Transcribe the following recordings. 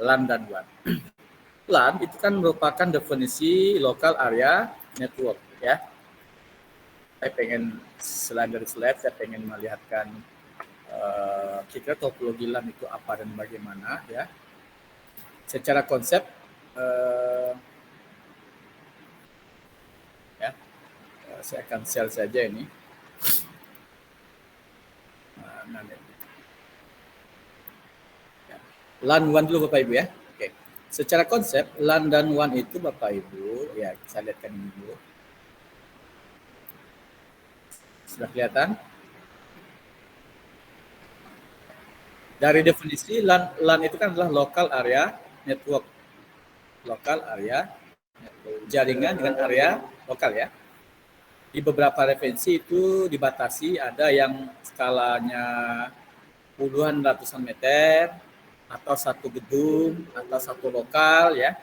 LAN dan WAN. LAN itu kan merupakan definisi local area network ya. Saya pengen selain dari slide, saya pengen melihatkan kira topologi LAN itu apa dan bagaimana ya. Secara konsep ya, saya akan share saja ini. Ya. LAN WAN dulu Bapak Ibu ya. Oke. Secara konsep LAN dan WAN itu Bapak Ibu ya, saya lihatkan ini dulu. Sudah kelihatan? Dari definisi LAN itu kan adalah local area network. Local area network. Jaringan dengan area lokal ya. Di beberapa referensi itu dibatasi, ada yang skalanya puluhan ratusan meter atau satu gedung atau satu lokal ya.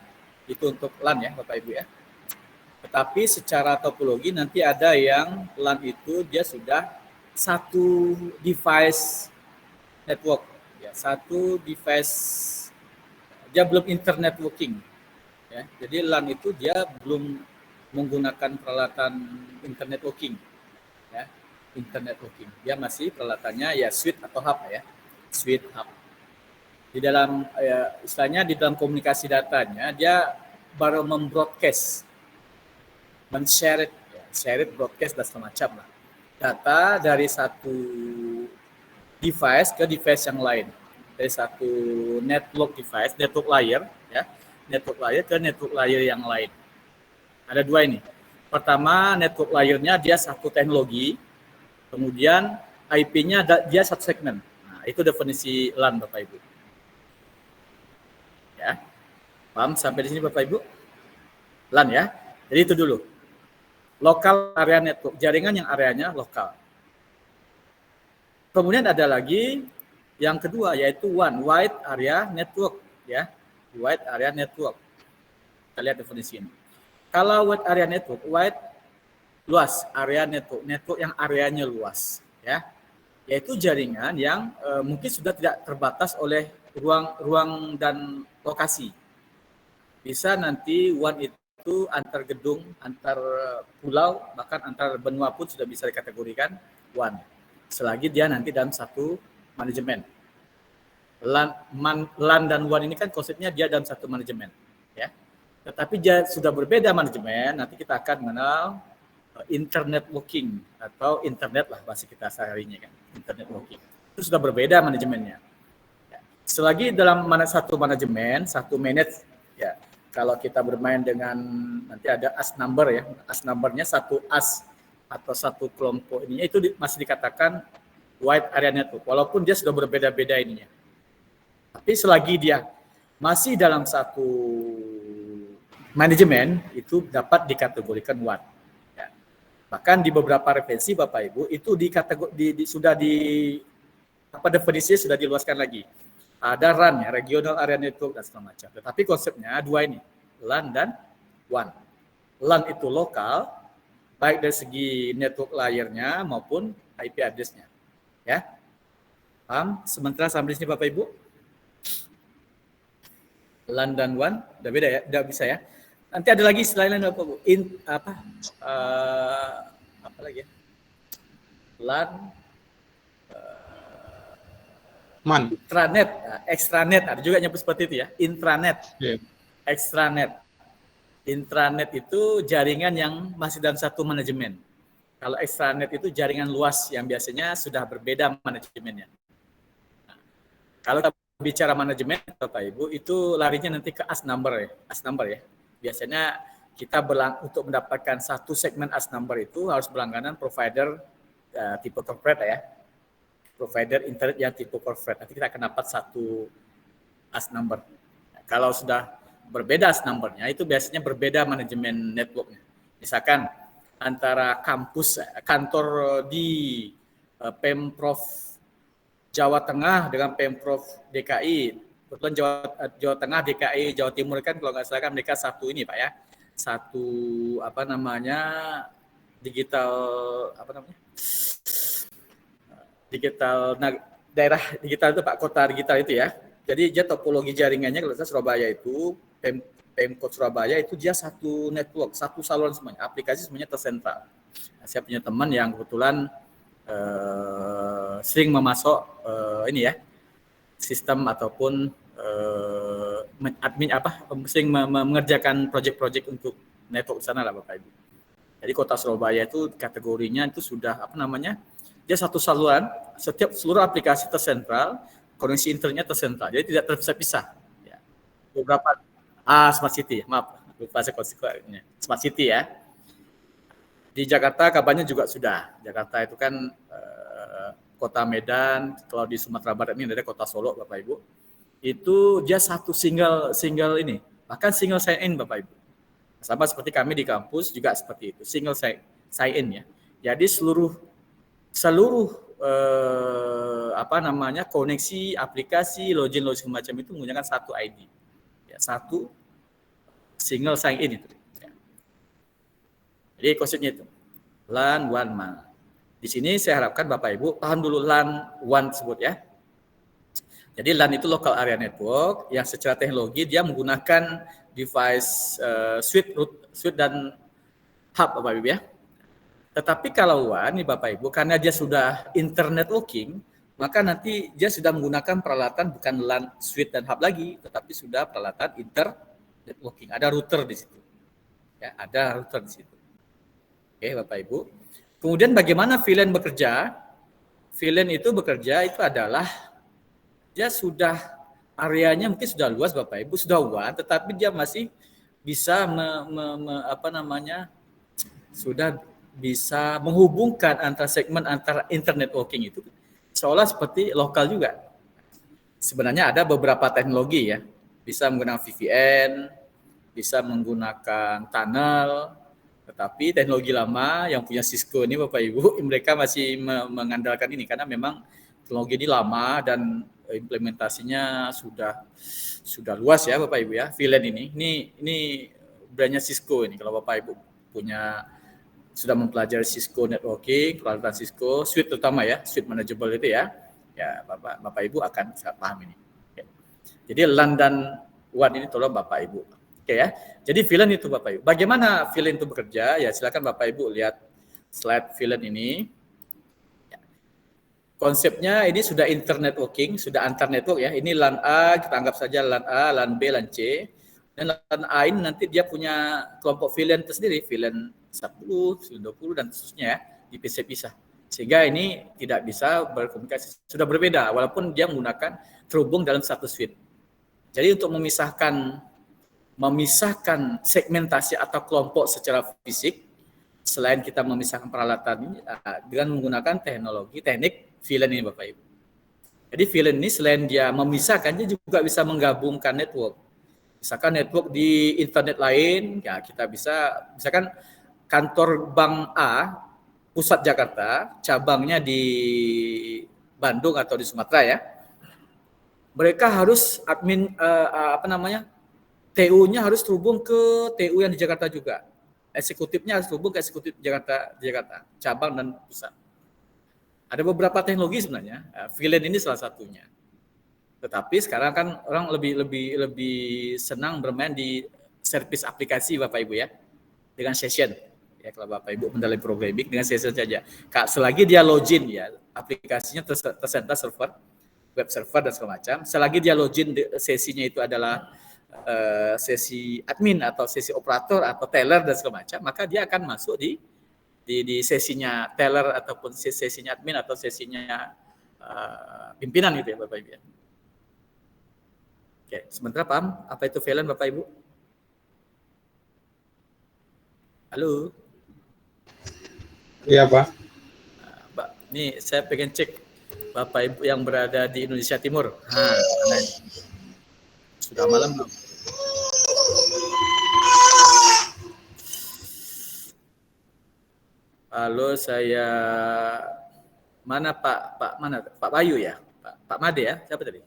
Itu untuk LAN ya Bapak Ibu ya. Tetapi secara topologi nanti ada yang LAN itu dia sudah satu device network ya, satu device, dia belum internet working ya. Jadi LAN itu dia belum menggunakan peralatan internet working ya, internet working. Dia masih peralatannya ya switch atau hub ya, switch hub. Di dalam ya, istilahnya di dalam komunikasi datanya dia baru membroadcast, men-share it, ya, share it, broadcast dan semacam lah. Data dari satu device ke device yang lain, dari satu network device, network layer ya, network layer ke network layer yang lain. Ada dua ini. Pertama, network layernya dia satu teknologi, kemudian IP-nya dia satu segmen. Nah, itu definisi LAN Bapak Ibu. Ya. Paham sampai di sini Bapak Ibu? LAN ya. Jadi itu dulu. Local area network, jaringan yang areanya lokal. Kemudian ada lagi yang kedua yaitu WAN, wide area network ya. Wide area network. Kita lihat definisi ini. Kalau wide area network, wide luas area network, network yang areanya luas ya. Yaitu jaringan yang mungkin sudah tidak terbatas oleh ruang dan lokasi. Bisa nanti WAN itu antar gedung, antar pulau, bahkan antar benua pun sudah bisa dikategorikan WAN. Selagi dia nanti dalam satu manajemen. LAN dan WAN ini kan konsepnya dia dalam satu manajemen. Ya. Tetapi dia sudah berbeda manajemen, nanti kita akan mengenal internet working atau internet lah bahasa kita seharinya kan, internet working. Itu sudah berbeda manajemennya. Ya. Selagi dalam satu manajemen, satu manage, ya kalau kita bermain dengan nanti ada as number ya, as numbernya satu as atau satu kelompok ini itu masih dikatakan wide area network walaupun dia sudah berbeda-beda ininya. Tapi selagi dia masih dalam satu manajemen itu dapat dikategorikan WAN. Ya. Bahkan di beberapa referensi Bapak Ibu itu sudah definisinya sudah diluaskan lagi. Ada RAN ya, regional area network dan segala macam. Tetapi konsepnya dua ini, LAN dan WAN. LAN itu lokal, baik dari segi network layernya maupun IP address-nya. Ya. Paham? Sementara sampai di sini Bapak Ibu. LAN dan WAN udah beda ya, udah bisa ya. Nanti ada lagi selain Bapak Ibu. Apa lagi ya? LAN intranet, extranet, ada juga nyebut seperti itu ya, intranet, extranet. Intranet itu jaringan yang masih dalam satu manajemen. Kalau extranet itu jaringan luas yang biasanya sudah berbeda manajemennya. Nah, kalau kita bicara manajemen, Bapak Ibu, itu larinya nanti ke as number ya. Biasanya kita untuk mendapatkan satu segmen as number itu harus berlangganan provider tipe corporate ya. Provider internet yang tipe corporate. Nanti kita akan dapat satu as number. Nah, kalau sudah berbeda as number-nya, itu biasanya berbeda manajemen network-nya. Misalkan antara kampus, kantor di Pemprov Jawa Tengah dengan Pemprov DKI. Kebetulan Jawa Tengah, DKI, Jawa Timur kan kalau nggak salah kan mereka satu ini Pak ya. Satu digital daerah digital itu Pak, kota digital itu ya. Jadi dia topologi jaringannya kalau Surabaya itu Pemkot Surabaya itu dia satu network, satu saluran semuanya, aplikasi semuanya tersentral. Nah, saya punya teman yang kebetulan sering memasok ini ya sistem ataupun admin sering mengerjakan proyek-proyek untuk network sana lah Bapak Ibu. Jadi Kota Surabaya itu kategorinya itu sudah dia satu saluran, setiap seluruh aplikasi tersentral, koneksi internetnya tersentral, jadi tidak terpisah-pisah. Ya. Beberapa Smart City, maaf lupa saya konsekuensinya. Smart City ya. Di Jakarta kabarnya juga sudah. Jakarta itu kan kota Medan, kalau di Sumatera Barat ini ada kota Solo Bapak Ibu. Itu dia satu single ini, bahkan single sign in Bapak Ibu. Sama seperti kami di kampus juga seperti itu, single sign in ya. Jadi seluruh koneksi, aplikasi, login semacam itu menggunakan satu ID. Ya, satu single sign in itu. Ya. Jadi konsepnya itu LAN one MAN. Di sini saya harapkan Bapak Ibu paham dulu LAN one tersebut ya. Jadi LAN itu local area network yang secara teknologi dia menggunakan device switch dan hub Bapak Ibu ya. Tetapi kalau WAN nih Bapak Ibu karena dia sudah internet networking, maka nanti dia sudah menggunakan peralatan bukan LAN switch dan hub lagi, tetapi sudah peralatan internet networking. Ada router di situ. Ya, ada router di situ. Oke, Bapak Ibu. Kemudian bagaimana VLAN bekerja? VLAN itu bekerja itu adalah dia sudah areanya mungkin sudah luas Bapak Ibu, sudah WAN, tetapi dia masih bisa sudah bisa menghubungkan antara segmen antara internet networking itu seolah seperti lokal juga. Sebenarnya ada beberapa teknologi ya, bisa menggunakan VPN, bisa menggunakan tunnel, tetapi teknologi lama yang punya Cisco ini Bapak Ibu, mereka masih mengandalkan ini karena memang teknologi ini lama dan implementasinya sudah luas ya Bapak Ibu ya. VLAN ini brandnya Cisco ini. Kalau Bapak Ibu sudah mempelajari Cisco networking, peralatan Cisco, suite terutama ya, suite manageable itu ya Bapak Ibu akan bisa paham ini. Oke. Jadi LAN dan WAN ini tolong Bapak Ibu. Oke ya. Jadi VLAN itu Bapak Ibu. Bagaimana VLAN itu bekerja? Ya silakan Bapak Ibu lihat slide VLAN ini. Ya. Konsepnya ini sudah internet networking, sudah antar network ya. Ini LAN A, kita anggap saja LAN A, LAN B, LAN C. Dan LAN A ini nanti dia punya kelompok VLAN tersendiri, VLAN 10, 20 dan seterusnya ya, dipisah-pisah. Sehingga ini tidak bisa berkomunikasi. Sudah berbeda walaupun dia menggunakan terhubung dalam satu suite. Jadi untuk memisahkan segmentasi atau kelompok secara fisik, selain kita memisahkan peralatan ini dengan menggunakan teknik VLAN ini Bapak Ibu. Jadi VLAN ini selain dia memisahkan, dia juga bisa menggabungkan network. Misalkan network di internet lain, ya kita misalkan kantor Bank A, pusat Jakarta, cabangnya di Bandung atau di Sumatera ya. Mereka harus TU-nya harus terhubung ke TU yang di Jakarta juga. Eksekutifnya harus terhubung ke eksekutif Jakarta, cabang dan pusat. Ada beberapa teknologi sebenarnya, VLAN ini salah satunya. Tetapi sekarang kan orang lebih senang bermain di servis aplikasi Bapak Ibu ya, dengan session. Ya kalau Bapak Ibu mendalami programming dengan session saja. Selagi dia login ya, aplikasinya tersentral server, web server dan segala macam. Selagi dia login sesinya itu adalah sesi admin atau sesi operator atau teller dan segala macam, maka dia akan masuk di sesinya teller ataupun sesinya admin atau sesinya pimpinan gitu ya Bapak Ibu ya. Oke, sementara paham apa itu VLAN Bapak Ibu? Halo. Iya Pak. Pak, ini saya pengen cek Bapak Ibu yang berada di Indonesia Timur. Sudah malam belum? Halo, saya mana Pak Bayu ya? Pak Made ya? Siapa tadi?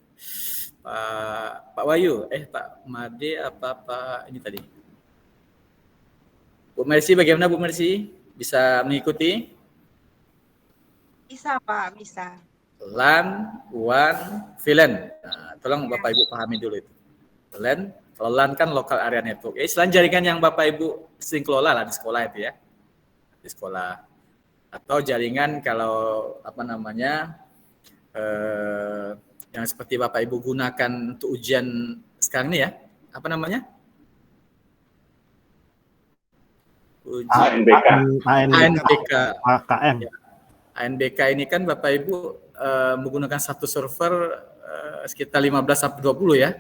Pak Bayu, Pak Made apa Pak ini tadi? Bu Mercy, bagaimana Bu Mercy? Bisa mengikuti? Bisa Pak, bisa. LAN, WAN, VLAN. Nah, tolong Bapak Ibu pahami dulu itu. LAN, kalau LAN kan local area network. Selain jaringan yang Bapak Ibu sering kelola lah di sekolah itu ya. Di sekolah. Atau jaringan kalau apa namanya yang seperti Bapak Ibu gunakan untuk ujian sekarang ini ya. Apa namanya? ANBK. ANBK. AKM. Ya. ANBK ini kan Bapak Ibu menggunakan satu server sekitar 15 sampai 20 ya.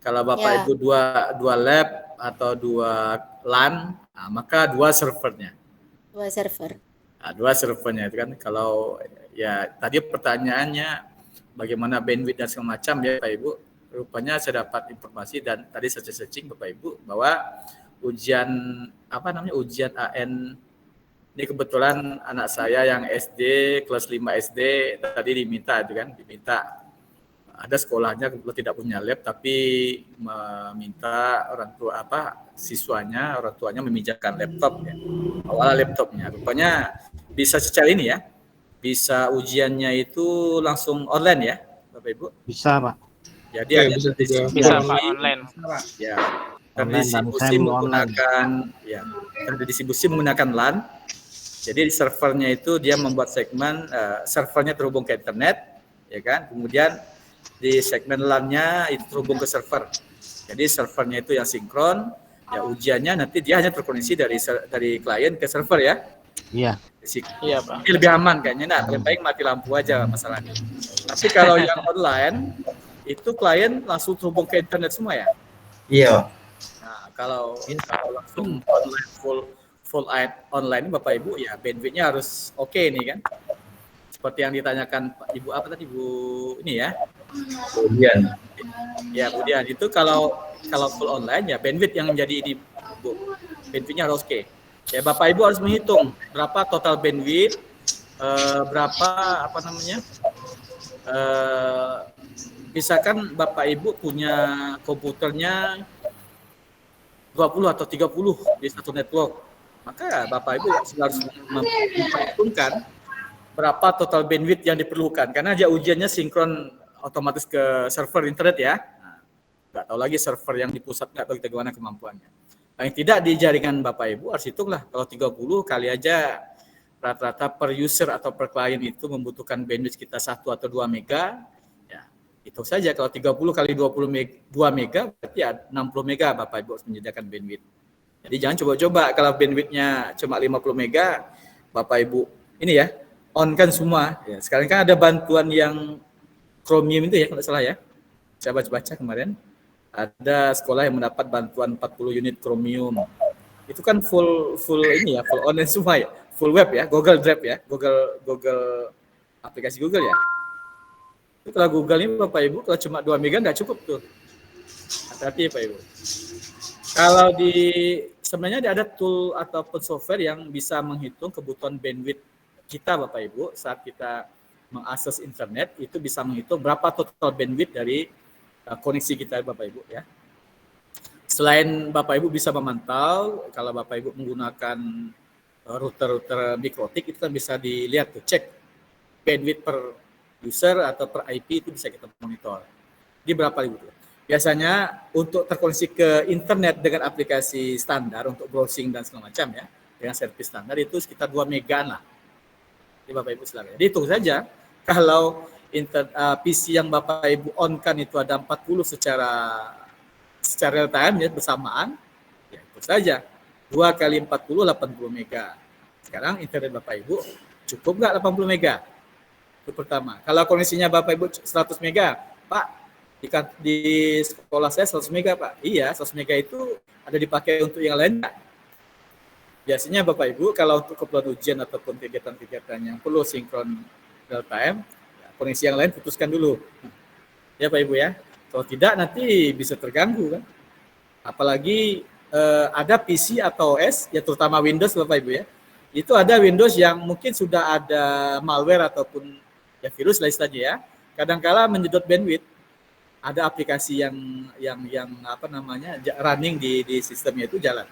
Kalau Bapak Ibu dua lab atau dua LAN, nah, maka dua servernya. Dua servernya itu kan. Kalau ya tadi pertanyaannya bagaimana bandwidth dan segala macam ya Bapak Ibu. Rupanya saya dapat informasi dan tadi saya searching Bapak Ibu bahwa ujian ujian AN ini kebetulan anak saya yang SD kelas 5 SD tadi diminta ada sekolahnya tidak punya lab tapi meminta orang tuanya meminjamkan laptop ya. Awalnya laptopnya rupanya bisa secara ini ya. Bisa ujiannya itu langsung online ya, Bapak Ibu? Bisa, Pak. Jadi ada bisa Pak online. Ya. Terdistribusi menggunakan LAN. Jadi di servernya itu dia membuat segmen servernya terhubung ke internet, ya kan? Kemudian di segmen LAN-nya itu terhubung ke server. Jadi servernya itu yang sinkron, ya ujiannya nanti dia hanya terkoneksi dari klien ke server ya. Iya. Iya, Pak. Ini lebih aman kayaknya. Nah, lebih baik mati lampu aja masalahnya. Tapi kalau yang online itu klien langsung terhubung ke internet semua ya? Iya. Nah, kalau langsung online full online Bapak Ibu ya bandwidth-nya harus oke nih kan. Seperti yang ditanyakan Pak Ibu apa tadi Ibu ini ya. Kemudian. Ya, kemudian itu kalau full online ya bandwidth yang menjadi ini Bu. Bandwidth-nya harus oke. Ya Bapak Ibu harus menghitung berapa total bandwidth, misalkan Bapak Ibu punya komputernya 20 atau 30 di satu network, maka Bapak Ibu harus memperhitungkan berapa total bandwidth yang diperlukan, karena dia ujiannya sinkron otomatis ke server internet ya. Nah, nggak tahu lagi server yang di pusat nggak tahu kita gimana kemampuannya. Paling tidak di jaringan Bapak Ibu harus hitunglah, kalau 30 kali aja rata-rata per user atau per klien itu membutuhkan bandwidth kita 1 atau 2 mega, ya itu saja. Kalau 30 kali 2 mega berarti ya 60 mega Bapak Ibu harus menyediakan bandwidth. Jadi jangan coba-coba kalau bandwidthnya cuma 50 mega, Bapak Ibu ini ya, on kan semua. Ya, sekarang kan ada bantuan yang Chromium itu ya kalau salah ya. Saya baca-baca kemarin. Ada sekolah yang mendapat bantuan 40 unit Chromium. Itu kan full ini ya, full online semua ya. Full web ya, Google Drive ya, Google aplikasi Google ya. Itu kalau Google ini Bapak Ibu kalau cuma 2 mega nggak cukup tuh. Hati-hati Pak Ibu. Kalau sebenarnya ada tool ataupun software yang bisa menghitung kebutuhan bandwidth kita Bapak Ibu saat kita mengakses internet, itu bisa menghitung berapa total bandwidth dari koneksi kita Bapak Ibu ya. Selain Bapak Ibu bisa memantau, kalau Bapak Ibu menggunakan router mikrotik itu kan bisa dilihat tuh, cek bandwidth per user atau per IP itu bisa kita monitor. Di berapa ribu tuh. Biasanya untuk terkoneksi ke internet dengan aplikasi standar untuk browsing dan segala macam ya, dengan service standar itu sekitar 2 megaan lah. Jadi Bapak Ibu silakan. Jadi hitung saja kalau PC yang Bapak Ibu on-kan itu ada 40 secara real time ya bersamaan, ya itu saja. 2 kali 40 80 mega. Sekarang internet Bapak Ibu cukup nggak 80 mega? Itu pertama. Kalau koneksinya Bapak Ibu 100 mega, Pak, di sekolah saya 100 mega, Pak. Iya, 100 mega itu ada dipakai untuk yang lain nggak? Biasanya Bapak Ibu kalau untuk keperluan ujian ataupun kegiatan-kegiatan yang perlu sinkron real time, koneksi yang lain putuskan dulu. Ya Pak Ibu ya. Kalau tidak nanti bisa terganggu kan. Apalagi ada PC atau OS, ya terutama Windows Bapak Ibu ya. Itu ada Windows yang mungkin sudah ada malware ataupun ya virus lah istilahnya ya. Kadang-kala menyedot bandwidth. Ada aplikasi yang running di sistemnya itu jalan.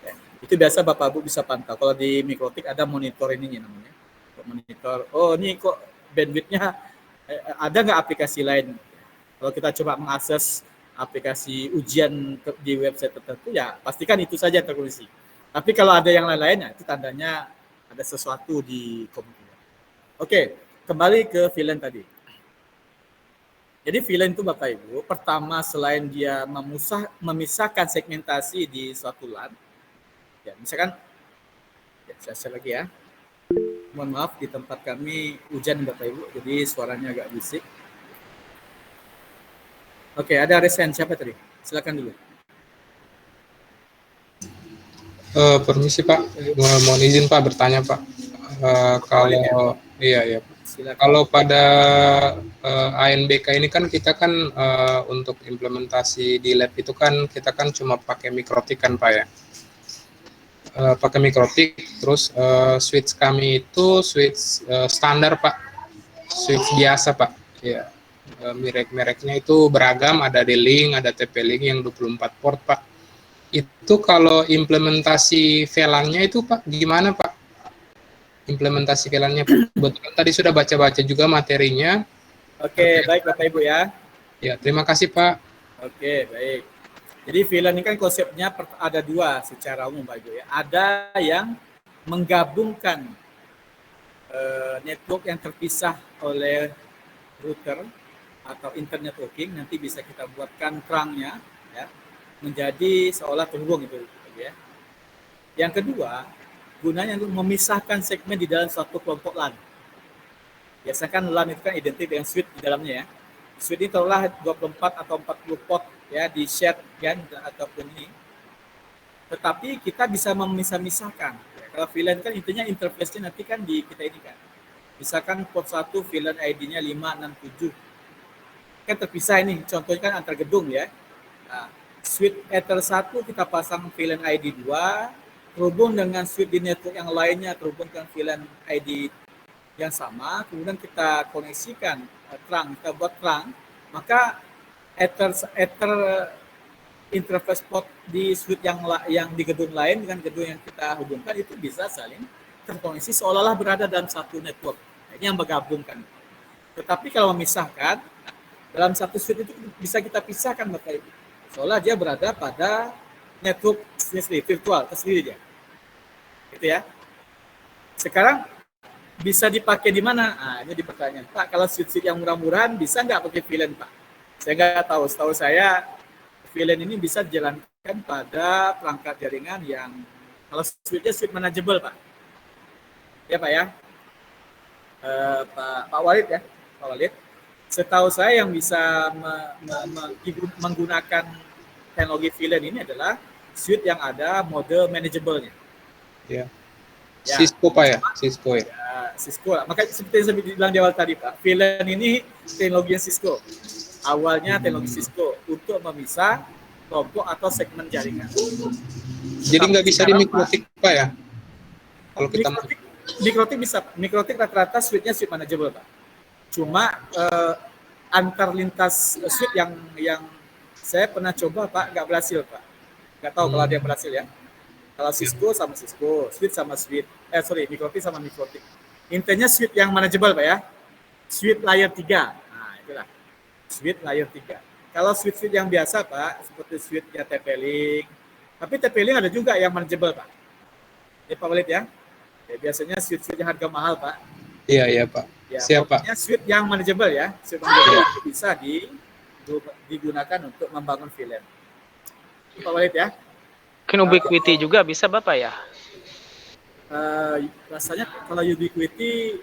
Ya, itu biasa Bapak Ibu bisa pantau. Kalau di Mikrotik ada monitor ininya namanya. Monitor, oh ini kok bandwidthnya ada nggak aplikasi lain? Kalau kita coba mengakses aplikasi ujian di website tertentu, ya pastikan itu saja yang terkoneksi. Tapi kalau ada yang lain-lain, ya itu tandanya ada sesuatu di komputer. Oke, kembali ke VLAN tadi. Jadi VLAN itu Bapak Ibu, pertama selain dia memisahkan segmentasi di suatu LAN, ya misalkan, ya, saya share lagi ya. Mohon maaf, di tempat kami hujan Bapak Ibu, jadi suaranya agak bisik. Oke, ada resen siapa tadi? Silakan dulu. Permisi Pak, mohon izin Pak bertanya Pak. Kalau iya. Silakan. Kalau pada ANBK ini kan kita kan untuk implementasi di lab itu kan kita kan cuma pakai mikrotik kan Pak ya. Pakai mikrotik, terus switch kami itu switch standar Pak, switch biasa Pak. Ya, merek-mereknya itu beragam, ada D-Link, ada TP-Link yang 24 port Pak. Itu kalau implementasi VLAN-nya itu Pak, gimana Pak? Implementasi VLAN-nya Pak. Kebetulan tadi sudah baca-baca juga materinya. Oke, baik Bapak Ibu ya. Ya, terima kasih Pak. Oke, baik. Jadi VLAN ini kan konsepnya ada dua secara umum Pak Ibu ya. Ada yang menggabungkan network yang terpisah oleh router atau internet networking, nanti bisa kita buatkan trunk-nya ya, menjadi seolah terhubung itu ya. Yang kedua, gunanya untuk memisahkan segmen di dalam suatu kelompok LAN. Biasanya kan LAN itu kan identik dengan switch di dalamnya ya. Switch ini taruhlah 24 atau 40 port ya di share kan ataupun ini. Tetapi kita bisa memisah-misahkan. Ya, kalau VLAN kan intinya interface-nya nanti kan di kita ini kan. Misalkan port 1 VLAN ID-nya 567. Kan terpisah ini, contohnya kan antar gedung ya. Nah, switch Ether 1 kita pasang VLAN ID 2, terhubung dengan switch di network yang lainnya, terhubung dengan VLAN ID yang sama, kemudian kita koneksikan trunk, kita buat trunk, maka Ether interface port di switch yang di gedung lain dengan gedung yang kita hubungkan itu bisa saling terkoneksi seolah-olah berada dalam satu network. Ini yang menggabungkan. Tetapi kalau memisahkan, dalam satu switch itu bisa kita pisahkan Bapak Ibu. Seolah dia berada pada network sendiri, virtual tersendiri dia. Gitu ya. Sekarang bisa dipakai di mana? Nah, ini di pertanyaan. Pak, kalau switch yang murah-murahan bisa nggak pakai VLAN, Pak? Saya nggak tahu. Setahu saya VLAN ini bisa dijalankan pada perangkat jaringan yang kalau switch-nya switch manageable, Pak. Ya, Pak ya. Pak Walid ya, Pak Walid. Setahu saya yang bisa menggunakan teknologi VLAN ini adalah switch yang ada mode manageable-nya. Ya. Cisco Pak ya, Cisco ya. Cisco lah. Makanya seperti yang saya bilang di awal tadi Pak, VLAN ini teknologi Cisco. Awalnya teknologi Cisco untuk memisah kelompok atau segmen jaringan. Jadi nggak bisa di mikrotik Pak ya? Kalau kita mikrotik bisa, mikrotik rata-rata switch-nya switch manageable Pak. Cuma antar lintas switch yang saya pernah coba Pak nggak berhasil Pak. Nggak tahu kalau ada yang berhasil ya. Kalau Cisco sama Cisco, switch sama switch, mikrotik sama mikrotik. Intinya switch yang manageable Pak ya. Switch layer 3. Nah, itulah. Switch layer 3. Kalau switch yang biasa Pak, seperti switch-nya TP-Link. Tapi TP-Link ada juga yang manageable Pak. Ya Pak Walid ya. Ya biasanya switch yang harga mahal Pak. Iya Pak. Ya, siapa? Pokoknya switch yang manageable ya. Switch manageable itu bisa digunakan untuk membangun VLAN. Pak Walid ya. Mungkin Ubiquiti juga bisa Bapak ya? Rasanya kalau Ubiquiti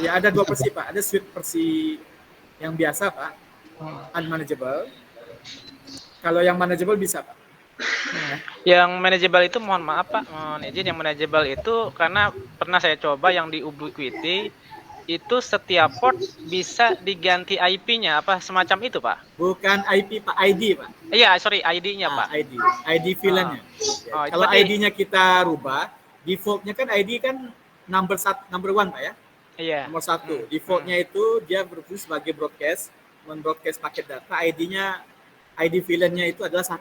ya ada dua versi Pak. Ada switch versi yang biasa Pak, unmanageable. Kalau yang manageable bisa Pak. Yang manageable itu mohon maaf Pak, mohon izin, yang manageable itu karena pernah saya coba yang di Ubiquiti itu setiap port bisa diganti IP-nya apa semacam itu Pak? Bukan IP Pak, ID Pak. Iya, sorry, ID-nya Pak. ID VLAN-nya. Ya. Kalau ID-nya kita rubah, default-nya kan ID kan number one Pak ya. Iya. Nomor 1. Default-nya itu dia berfungsi sebagai broadcast, men-broadcast paket data. ID VLAN-nya itu adalah 1.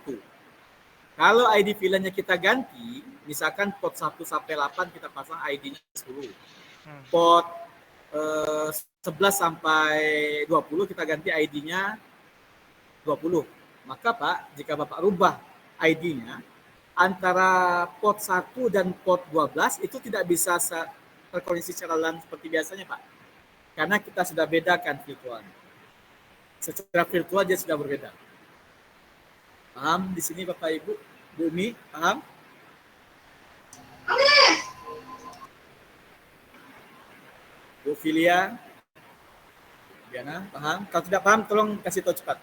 Kalau ID VLAN-nya kita ganti, misalkan port 1 sampai 8 kita pasang ID-nya 10. Port 11 sampai 20 kita ganti ID-nya 20. Maka Pak, jika Bapak rubah ID-nya, antara port 1 dan port 12 itu tidak bisa terkoneksi secara LAN seperti biasanya Pak. Karena kita sudah bedakan virtualnya. Secara virtual dia sudah berbeda. Paham di sini Bapak Ibu? Bu Umi, paham? Bu Filia, Diana, paham? Kalau tidak paham, tolong kasih tahu cepat.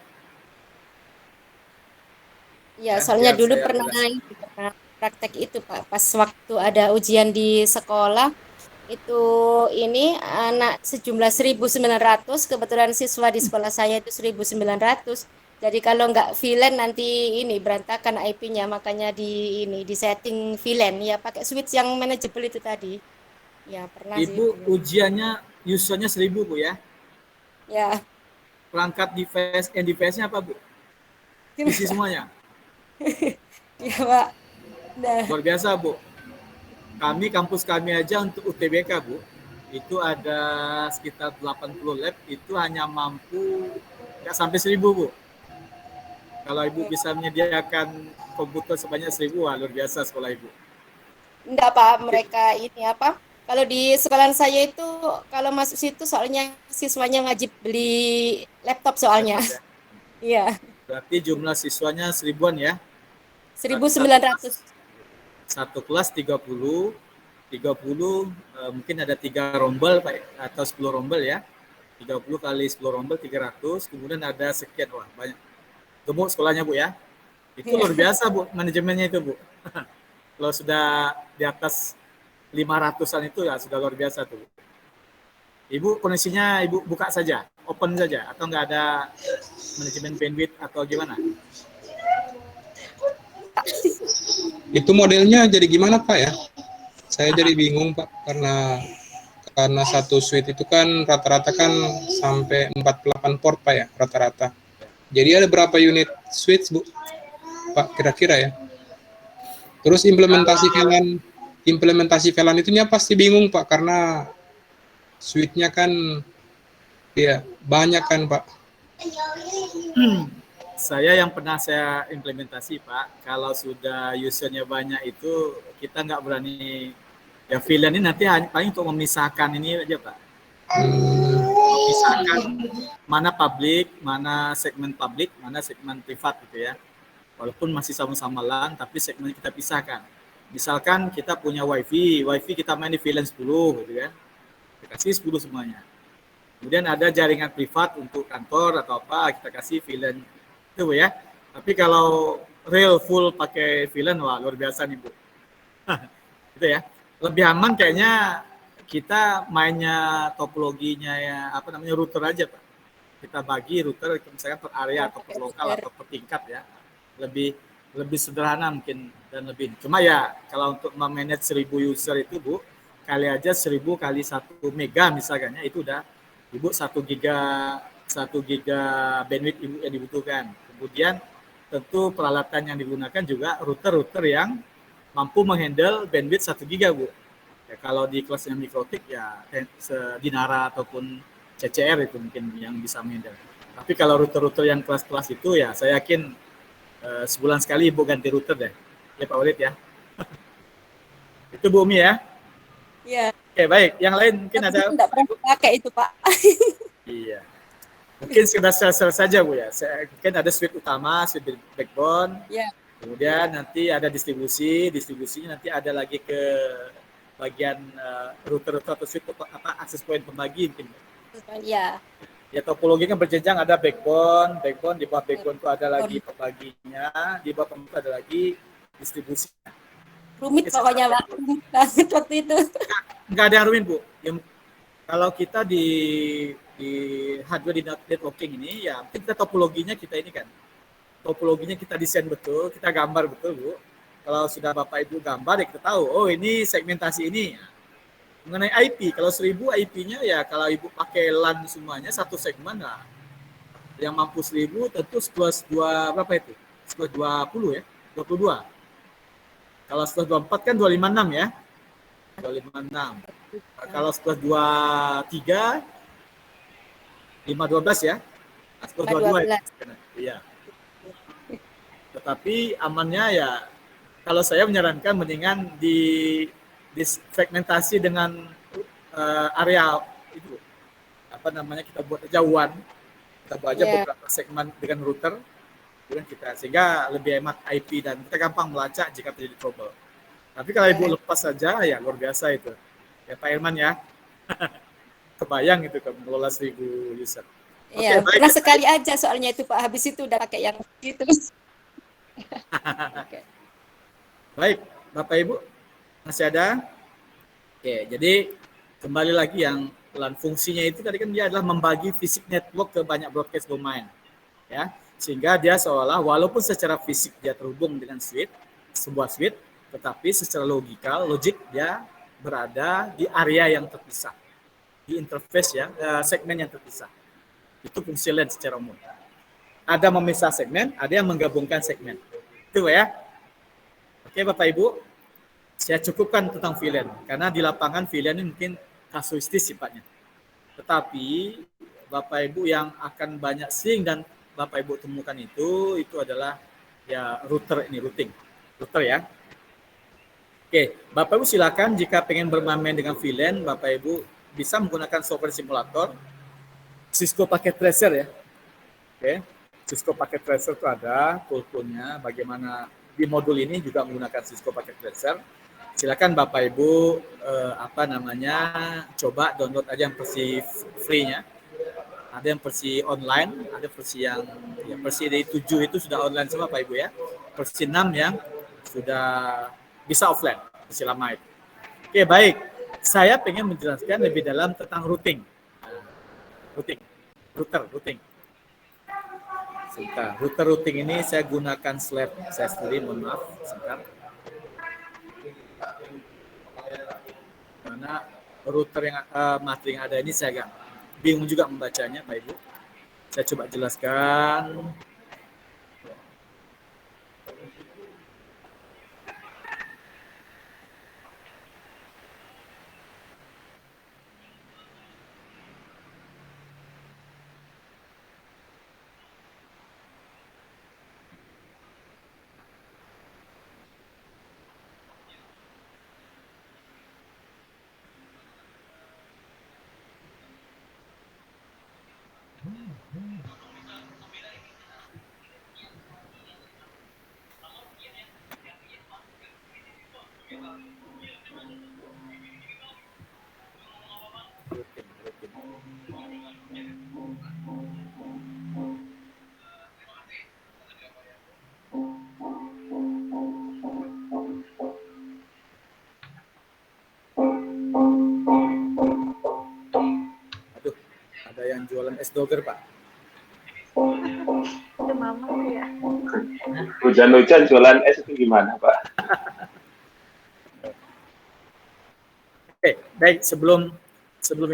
Ya, Ya, soalnya biar dulu saya pernah praktek itu Pak, pas waktu ada ujian di sekolah, itu ini anak sejumlah 1.900, kebetulan siswa di sekolah saya itu 1.900. Jadi kalau nggak VLAN nanti ini berantakan IP-nya, makanya di setting VLAN ya pakai switch yang manageable itu tadi. Ya, pernah sih Ibu dulu. ujiannya usernya 1.000 Bu ya. Ya, Perangkat device-nya apa Bu? Isi semuanya. ya Pak. Nah, Luar biasa Bu. Kampus kami aja untuk UTBK Bu, itu ada sekitar 80 lab, itu hanya mampu nggak sampai 1.000 Bu. Kalau Ibu bisa menyediakan komputer sebanyak 1.000, wah luar biasa sekolah Ibu. enggak Pak, mereka ini apa? Kalau di sekolah saya itu kalau masuk situ soalnya siswanya wajib beli laptop soalnya. Laptop ya. Iya, Berarti jumlah siswanya 1.000-an ya. 1.900. Satu kelas 30 mungkin ada 3 rombel Pak, atau 10 rombel ya. 30 kali 10 rombel 300, kemudian ada sekian, wah banyak. Gemuk sekolahnya Bu ya. Itu luar biasa Bu, manajemennya itu Bu. Kalau sudah di atas 500-an itu ya sudah luar biasa tuh. Ibu koneksinya Ibu buka saja, open saja, atau nggak ada manajemen bandwidth atau gimana? Itu modelnya jadi gimana Pak ya? Saya jadi bingung Pak, karena satu suite itu kan rata-rata kan sampai 48 port Pak ya, rata-rata. Jadi ada berapa unit switch Bu? Pak kira-kira ya. Terus implementasi VLAN itunya pasti bingung Pak, karena suite-nya kan ya banyak kan Pak. Saya yang pernah saya implementasi Pak, kalau sudah usernya banyak itu kita nggak berani, ya VLAN ini nanti paling untuk memisahkan ini aja Pak. Memisahkan mana publik, mana segmen publik, mana segmen privat gitu ya. Walaupun masih sama-sama LAN, tapi segmen kita pisahkan. Misalkan kita punya WiFi kita main di VLAN 10 gitu kan. Kita kasih 10 semuanya. Kemudian ada jaringan privat untuk kantor atau apa, kita kasih VLAN itu Bu ya. Tapi kalau real full pakai VLAN, wah luar biasa nih Bu. Gitu ya. Lebih aman kayaknya kita mainnya topologinya ya router aja Pak. Kita bagi router misalkan per area atau per lokal atau per tingkat ya. Lebih sederhana mungkin dan lebih. Cuma ya kalau untuk memanage 1.000 user itu Bu, kali aja 1.000 kali 1 mega misalkan ya, itu udah Ibu 1 giga bandwidth Ibu yang dibutuhkan. Kemudian tentu peralatan yang digunakan juga router-router yang mampu menghandle bandwidth 1 giga Bu. Ya, kalau di kelasnya Mikrotik ya Dinara ataupun CCR itu mungkin yang bisa menghandle. Tapi kalau router-router yang kelas-kelas itu ya saya yakin sebulan sekali Ibu ganti router deh. Ya Pak Walid ya. Itu Bu Umi ya. Iya. Oke baik, yang lain mungkin Tapi ada. tidak pernah pakai itu Pak. Iya. Mungkin sekedar sel saja Bu ya. Mungkin ada suite utama, suite backbone. Ya. Kemudian nanti ada distribusinya nanti ada lagi ke bagian router-router atau suite akses point pembagi mungkin. Ya. Ya topologi kan berjenjang, ada backbone di bawah backbone itu ada lagi pembaginya, di bawah pembagian ada lagi distribusinya. Rumit pokoknya Pak. Rumit banget waktu itu. Enggak ada yang rumit Bu. Kalau kita di hardware di networking ini ya kita topologinya kita ini kan. Topologinya kita desain betul, kita gambar betul Bu. Kalau sudah Bapak Ibu gambar ya kita tahu, oh ini segmentasi ini. Mengenai IP, kalau 1.000 IP-nya ya kalau Ibu pakai LAN semuanya satu segmen lah. Yang mampu 1.000 tentu sekelas 2 berapa itu? Sekelas 20 ya, 22. Kalau sekelas 24 kan 256 ya. 256. Kalau 1123 512 ya. 1122 ya. Iya. Tetapi amannya ya kalau saya menyarankan mendingan di segmentasi dengan area itu apa namanya, kita buat jauhan, kita buat aja beberapa segmen dengan router, kemudian kita sehingga lebih hemat IP dan kita gampang melacak jika terjadi trouble. Tapi kalau Ibu lepas saja ya luar biasa itu ya Pak Irman ya. Kebayang itu kan mengelola 1000 user. Iya, pernah sekali aja soalnya itu Pak, habis itu udah pakai yang gitu. Baik, Bapak Ibu masih ada? Oke, jadi kembali lagi yang LAN fungsinya itu tadi kan dia adalah membagi fisik network ke banyak broadcast domain, ya, sehingga dia seolah walaupun secara fisik dia terhubung dengan sebuah switch, tetapi secara logik dia berada di area yang terpisah, di interface ya, segmen yang terpisah. Itu fungsi LAN secara umum. Ada memisah segmen, ada yang menggabungkan segmen. Itu ya. Oke Bapak Ibu, saya cukupkan tentang VLAN karena di lapangan VLAN ini mungkin kasuistis sifatnya. Tetapi Bapak Ibu yang akan banyak sering dan Bapak Ibu temukan itu adalah ya routing. Router ya. Oke, Bapak Ibu silakan jika pengen bermain dengan VLAN, Bapak Ibu bisa menggunakan software simulator Cisco Packet Tracer ya. Oke, Cisco Packet Tracer itu ada tool-toolnya bagaimana di modul ini juga menggunakan Cisco Packet Tracer. Silakan Bapak Ibu coba download aja yang versi free-nya. Ada yang versi online, ada versi yang ya, versi dari 7 itu sudah online semua Bapak Ibu ya. Versi 6 yang sudah bisa offline, versi lama itu. Oke, baik. Saya pengen menjelaskan lebih dalam tentang routing. Routing. Sebentar, routing ini saya gunakan slide saya sendiri, mohon maaf, sebentar. Mana router yang materi yang ada ini saya agak bingung juga membacanya, Pak Ibu. Saya coba jelaskan. Yang jualan es doger Pak. Itu mama ya. Hujan-hujan jualan es itu gimana Pak? Oke, baik sebelum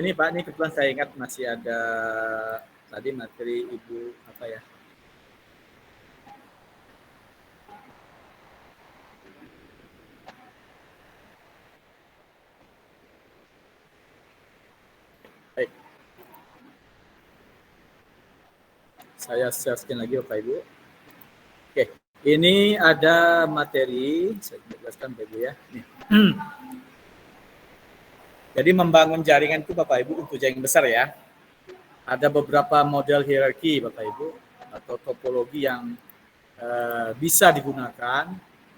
ini Pak, ini kebetulan saya ingat masih ada tadi materi Ibu apa ya? Baik. Saya share lagi Bapak Ibu. Oke, ini ada materi, saya jelaskan Bapak Ibu ya. Nih. Jadi membangun jaringan itu Bapak Ibu untuk jaringan besar ya. Ada beberapa model hierarki Bapak Ibu atau topologi yang bisa digunakan.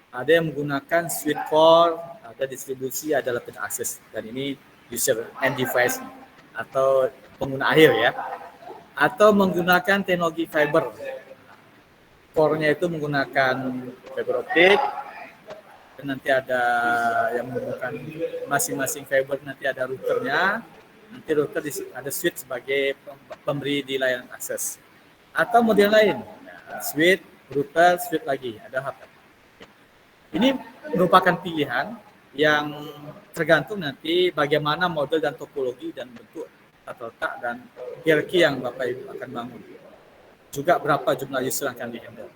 Ada yang menggunakan switch core, ada distribusi, ada limited access. Dan ini user end device atau pengguna akhir ya. Atau menggunakan teknologi fiber. Core-nya itu menggunakan fiber optik. Dan nanti ada yang menggunakan masing-masing fiber, nanti ada routernya. Nanti router ada switch sebagai pemberi di layanan akses. Atau model lain, switch, router, switch lagi, ada hub. Ini merupakan pilihan yang tergantung nanti bagaimana model dan topologi dan bentuk atau letak dan hierarki yang Bapak Ibu akan bangun. Juga berapa jumlah user yang akan di-handle.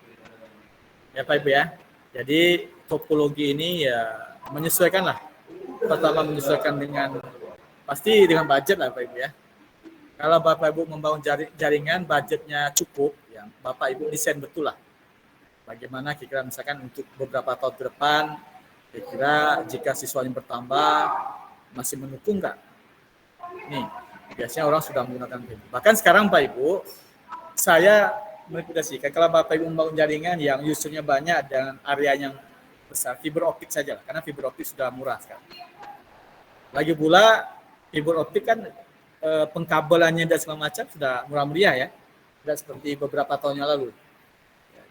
Ya Pak Ibu ya. Jadi topologi ini ya menyesuaikanlah pertama menyesuaikan dengan pasti dengan budget lah Bapak Ibu ya. Kalau Bapak Ibu membangun jaringan budgetnya cukup, ya Bapak Ibu desain betul lah. Bagaimana kira-kira misalkan untuk beberapa tahun ke depan, kira-kira jika siswanya bertambah masih mendukung nggak? Nih, biasanya orang sudah menggunakan itu. Bahkan sekarang Pak Ibu, saya merekomendasikan kalau Bapak Ibu membangun jaringan yang usernya banyak dan area yang besar, fiber optik saja lah, karena fiber optik sudah murah sekarang. Lagi pula fiber optik kan pengkabelannya dan segala macam sudah murah meriah ya, tidak seperti beberapa tahun yang lalu.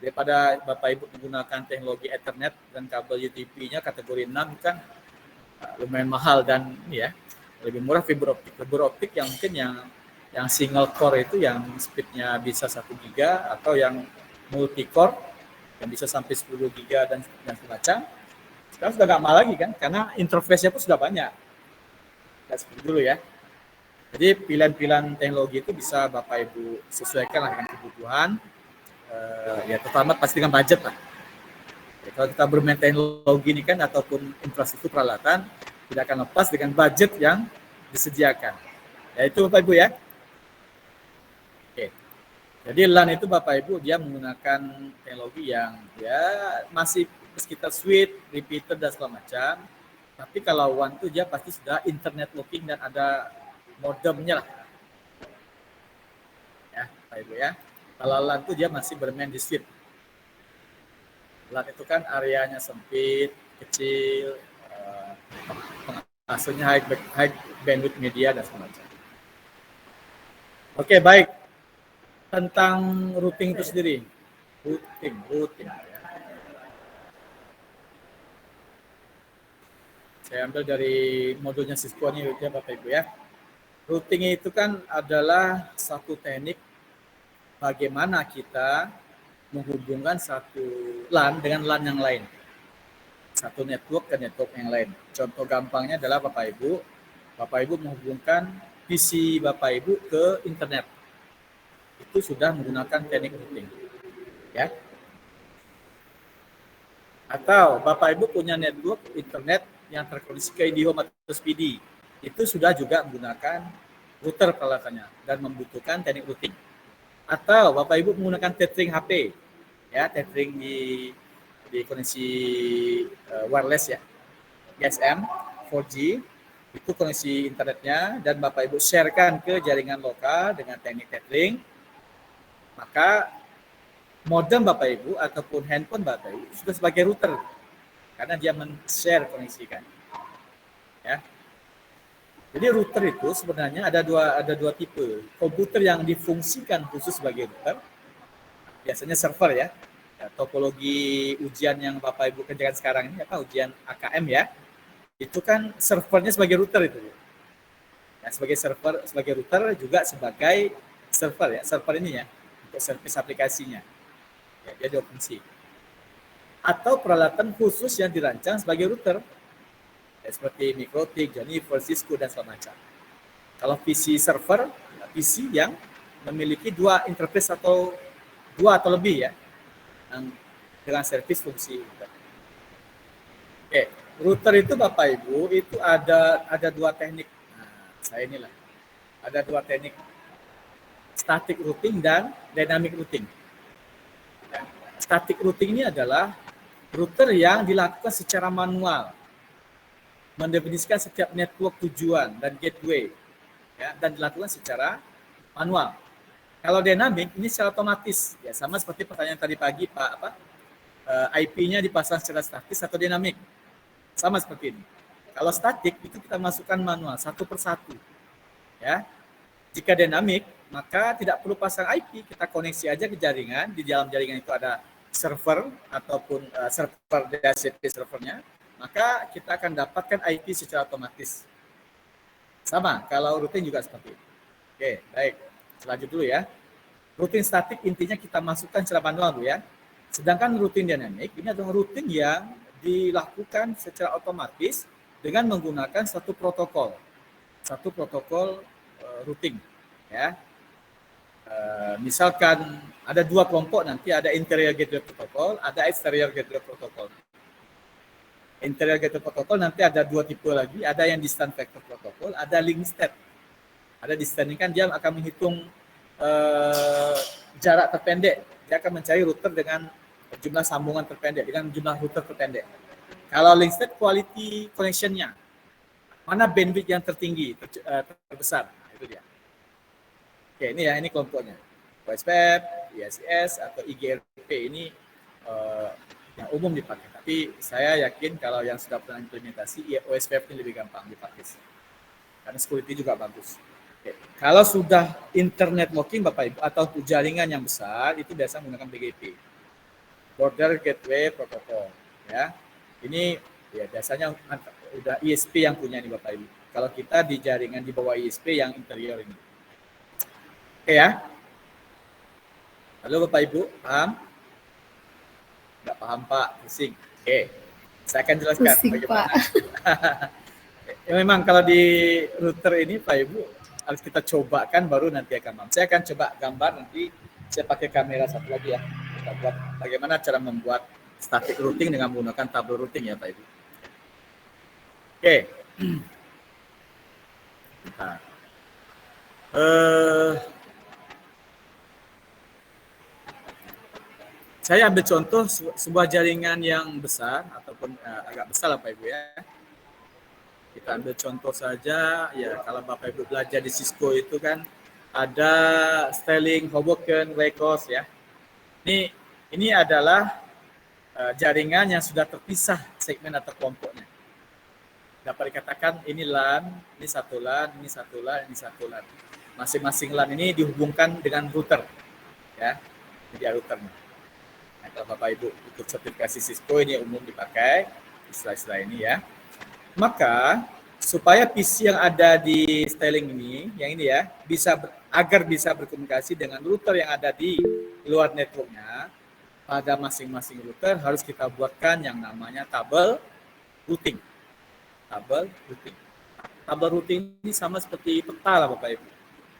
Daripada Bapak Ibu menggunakan teknologi Ethernet dan kabel UTP-nya kategori 6 kan lumayan mahal dan ya lebih murah fiber optik. Fiber optik yang mungkin yang single core itu yang speednya bisa 1 giga atau yang multi core yang bisa sampai 10 giga dan semacam. Sekarang sudah nggak mahal lagi kan, karena interface-nya pun sudah banyak. Nggak seperti dulu ya. Jadi pilihan-pilihan teknologi itu bisa Bapak Ibu sesuaikan dengan kebutuhan, ya terutama pasti dengan budget lah. Ya, kalau kita bermain teknologi ini kan ataupun infrastruktur peralatan, tidak akan lepas dengan budget yang disediakan. Ya itu Bapak Ibu ya. Oke. Jadi LAN itu Bapak Ibu dia menggunakan teknologi yang ya masih sekitar switch, repeater dan segala macam. Tapi kalau WAN itu dia pasti sudah internet looking dan ada modemnya lah. Ya, Bapak Ibu ya. Kalau LAN itu dia masih bermain di switch. LAN itu kan areanya sempit, kecil, pengasuhnya high bandwidth media dan semacam. Oke, baik. Tentang routing itu sendiri. Routing. Ya. Saya ambil dari modulnya Cisco ini ya Bapak Ibu ya. Routing itu kan adalah satu teknik bagaimana kita menghubungkan satu LAN dengan LAN yang lain. Satu network ke network yang lain. Contoh gampangnya adalah Bapak Ibu menghubungkan PC Bapak Ibu ke internet. Itu sudah menggunakan teknik routing. Ya. Atau Bapak Ibu punya network internet yang terkoneksi ke IndiHome atau Speedy. Itu sudah juga menggunakan router peralatannya dan membutuhkan teknik routing. Atau Bapak Ibu menggunakan tethering HP, ya tethering di koneksi wireless ya, GSM, 4G, itu koneksi internetnya dan Bapak Ibu sharekan ke jaringan lokal dengan teknik tethering, maka modem Bapak Ibu ataupun handphone Bapak Ibu sudah sebagai router karena dia men-share koneksikan, ya. Jadi router itu sebenarnya ada dua tipe. Komputer yang difungsikan khusus sebagai router, biasanya server ya. Topologi ujian yang Bapak Ibu kerjakan sekarang ini apa ujian AKM ya. Itu kan servernya sebagai router itu. Ya, sebagai router juga sebagai server ya. Server ini ya untuk service aplikasinya. Ya, dia dua fungsi. Atau peralatan khusus yang dirancang sebagai router. Ya, seperti Mikrotik, Juniper, Cisco dan segala macam. Kalau PC server, PC yang memiliki dua interface atau lebih ya, yang dengan service fungsi. Oke, router itu Bapak Ibu itu ada dua teknik. Nah, saya inilah ada dua teknik, static routing dan dynamic routing. Ya, static routing ini adalah router yang dilakukan secara manual. Mendefinisikan setiap network tujuan dan gateway ya, dan dilakukan secara manual. Kalau dynamic ini secara otomatis ya, sama seperti pertanyaan tadi pagi Pak IP-nya dipasang secara statis atau dinamik, sama seperti ini. Kalau statik itu kita masukkan manual satu persatu ya. Jika dynamic maka tidak perlu pasang IP, kita koneksi aja ke jaringan. Di dalam jaringan itu ada server ataupun server DHCP servernya, maka kita akan dapatkan IP secara otomatis. Sama, kalau routing juga seperti itu. Oke, baik. Lanjut dulu ya. Routing statik intinya kita masukkan secara manual dulu ya. Sedangkan routing dynamic ini adalah routing yang dilakukan secara otomatis dengan menggunakan satu protokol. Satu protokol routing ya. Misalkan ada dua kelompok nanti, ada interior gateway protocol, ada exterior gateway protocol. Interior gateway protokol nanti ada 2 tipe lagi, ada yang distance vector protokol, ada link state. Ada distance ini kan dia akan menghitung jarak terpendek. Dia akan mencari router dengan jumlah sambungan terpendek, dengan jumlah router terpendek. Kalau link state quality connection-nya, mana bandwidth yang tertinggi, terbesar, itu dia. Oke, ini ya, ini kelompoknya. OSPF, ISIS, atau IGRP ini yang umum dipakai. Tapi saya yakin kalau yang sudah pernah implementasi, ya OSPF ini lebih gampang dipakai. Karena security juga bagus. Oke. Kalau sudah internet working Bapak Ibu, atau jaringan yang besar, itu biasa menggunakan BGP. Border Gateway Protocol. Ya. Ini ya biasanya udah ISP yang punya ini Bapak Ibu. Kalau kita di jaringan di bawah ISP yang interior ini. Oke ya. Halo Bapak Ibu, paham? Enggak paham Pak, pusing. Oke, saya akan jelaskan Pusing, bagaimana. Pak. Ya, memang kalau di router ini Pak Ibu harus kita cobakan baru nanti akan paham. Saya akan coba gambar nanti, saya pakai kamera satu lagi ya. Kita buat bagaimana cara membuat static routing dengan menggunakan tableau routing ya Pak Ibu. Oke. Nah. Saya ambil contoh sebuah jaringan yang besar ataupun agak besar lah Bapak Ibu ya. Kita ambil contoh saja ya, kalau Bapak Ibu belajar di Cisco itu kan ada Sterling, Hoboken, Waycross ya. Ini adalah jaringan yang sudah terpisah segmen atau kelompoknya. Dapat dikatakan ini LAN, ini satu LAN, ini satu LAN, ini satu LAN. Masing-masing LAN ini dihubungkan dengan router ya. Jadi routernya. Nah, kalau Bapak Ibu ikut sertifikasi Cisco ini umum dipakai istilah-istilah ini ya. Maka supaya PC yang ada di Sterling ini, yang ini ya, agar bisa berkomunikasi dengan router yang ada di luar networknya, pada masing-masing router harus kita buatkan yang namanya tabel routing. Tabel routing. Tabel routing ini sama seperti peta lah Bapak Ibu.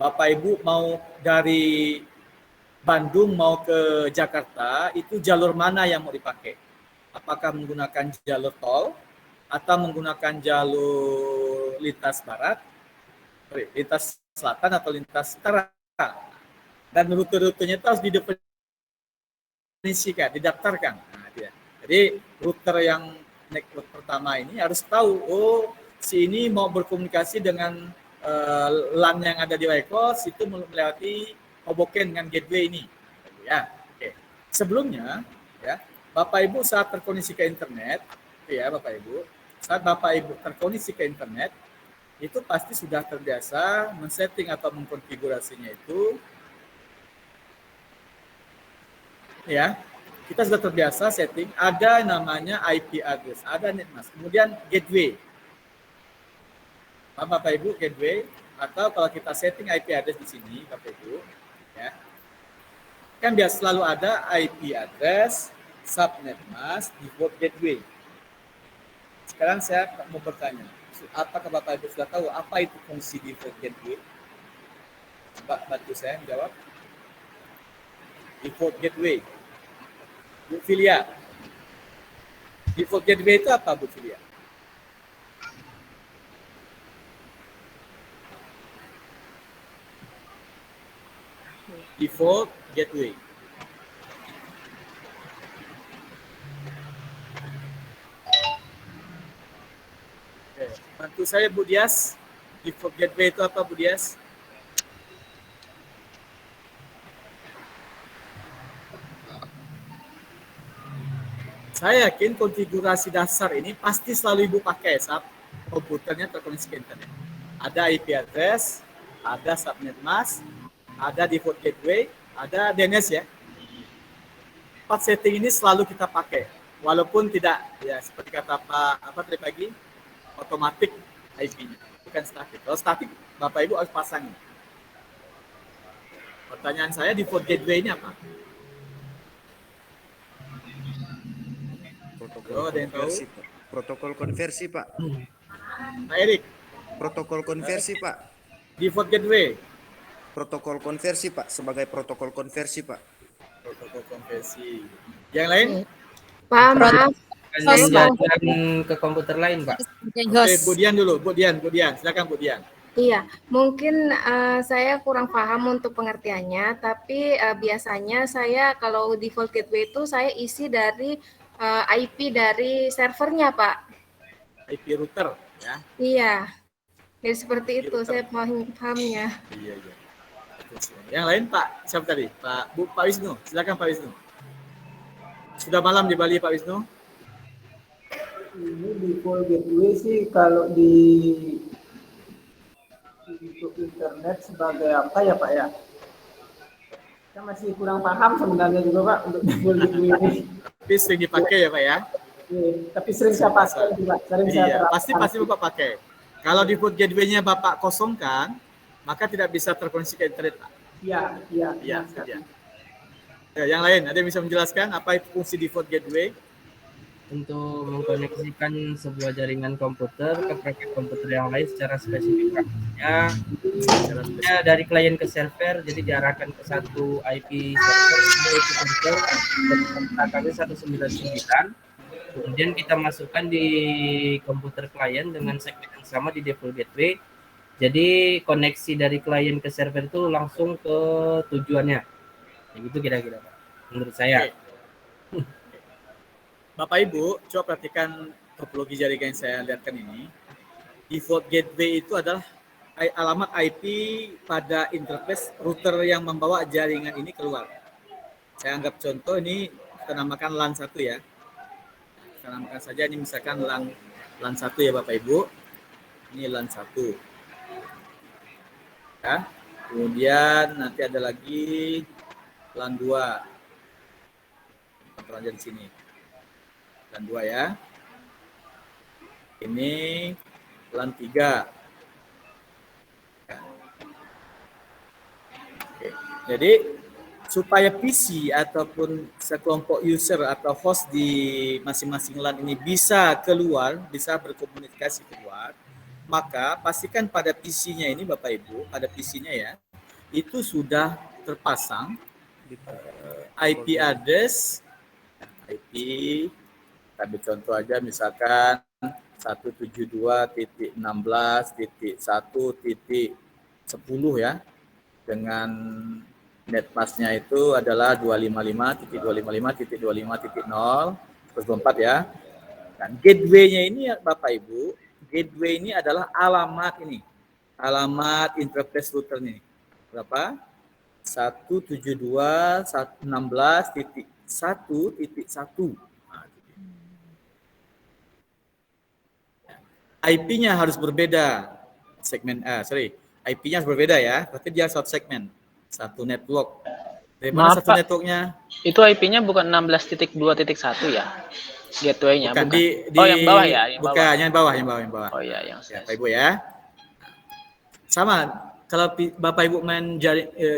Bapak Ibu mau dari Bandung mau ke Jakarta, itu jalur mana yang mau dipakai? Apakah menggunakan jalur tol atau menggunakan jalur lintas barat, lintas selatan atau lintas utara? Dan rute-rutenya itu harus didefinisikan, didaftarkan. Nah, dia. Jadi router yang network pertama ini harus tahu, oh si ini mau berkomunikasi dengan LAN yang ada di Waycross itu melewati Hoboken dengan gateway ini, ya. Oke. Sebelumnya, ya, Bapak Ibu saat terkoneksi ke internet, ya Bapak Ibu, saat Bapak Ibu terkoneksi ke internet, itu pasti sudah terbiasa men-setting atau mengkonfigurasinya itu, ya. Kita sudah terbiasa setting, ada namanya IP address, ada netmask, kemudian gateway. Bapak Ibu gateway, atau kalau kita setting IP address di sini, Bapak Ibu, ya, kan biasa selalu ada IP address, subnet mask, default gateway. Sekarang saya mau bertanya, apakah Bapak Ibu sudah tahu apa itu fungsi default gateway? Coba bantu saya menjawab. Default gateway. Bu Filia. Default gateway itu apa Bu Filia? Default gateway. Oke, bantu saya Bu Dias. Default gateway itu apa Bu Dias? Saya yakin konfigurasi dasar ini pasti selalu Ibu pakai saat komputernya terkoneksi ke internet. Ada IP address, ada subnet mask, ada default gateway, ada DNS ya. 4 setting ini selalu kita pakai. Walaupun tidak, ya seperti kata Pak tadi pagi, otomatis IP-nya, bukan statik. Kalau statik, Bapak Ibu harus pasang. Pertanyaan saya, default gateway ini apa? Protokol konversi, Pak. Protokol konversi, Pak. Pak Erik. Protokol konversi, Pak. Default gateway. Protokol konversi, Pak. Sebagai protokol konversi, Pak. Protokol konversi. Yang lain? Pak, maaf. Host, Pak. jaringan ke komputer lain, Pak. Sebagai Oke, host. Bu Dian dulu, Bu Dian, silakan Bu Dian. Iya, mungkin saya kurang paham untuk pengertiannya, tapi biasanya saya kalau default gateway itu saya isi dari IP dari servernya, Pak. IP router, ya. Iya, jadi seperti IP itu router. saya pahamnya. Iya. Yang lain Pak, siapa tadi? Pak Wisnu, silakan Pak Wisnu. Sudah malam di Bali Pak Wisnu? Ini default gateway sih kalau di untuk internet sebagai apa ya Pak ya? Saya masih kurang paham sebenarnya juga Pak untuk default gateway ini. Tapi sering dipakai ya Pak ya? Tapi sering saya pakai juga. Iya, pasti Bapak pakai. Kalau default gateway-nya Bapak kosongkan, maka tidak bisa terkoneksi ke internet Pak. Iya. Ya, yang lain, ada yang bisa menjelaskan apa itu fungsi default gateway? Untuk mengkoneksikan sebuah jaringan komputer ke perangkat komputer yang lain secara spesifik. Praktisnya dari klien ke server, jadi diarahkan ke satu IP server, kami 199. Kemudian kita masukkan di komputer klien dengan segmen yang sama di default gateway. Jadi koneksi dari klien ke server itu langsung ke tujuannya. Ya gitu kira-kira Pak, menurut saya. Bapak Ibu, coba perhatikan topologi jaringan yang saya lihatkan ini. Default gateway itu adalah alamat IP pada interface router yang membawa jaringan ini keluar. Saya anggap contoh ini kita namakan LAN 1 ya. Kita namakan saja ini misalkan LAN 1 ya Bapak Ibu. Ini LAN 1. Ya. Kemudian nanti ada lagi LAN 2. Kontrol di sini. LAN 2 ya. Ini LAN 3. Oke. Jadi supaya PC ataupun sekelompok user atau host di masing-masing LAN ini bisa keluar, bisa berkomunikasi keluar, maka pastikan pada PC-nya ini Bapak Ibu, pada PC-nya ya, itu sudah terpasang IP address, IP, ambil contoh aja misalkan 172.16.1.10 ya, dengan netmasknya itu adalah 255.255.25.0 ya. Dan gateway-nya ini Bapak Ibu, gateway ini adalah alamat ini, alamat interface router ini. Berapa? 172.16.1.1. IP-nya harus berbeda. IP-nya harus berbeda ya. Berarti dia satu segmen, satu network. Dari mana satu networknya? Itu IP-nya bukan 16.2.1 ya? Gateway-nya bukan. Yang bawah ya, bukan, yang bawah. Oh iya, yang ya, Bapak Ibu ya. Sama, kalau Bapak Ibu main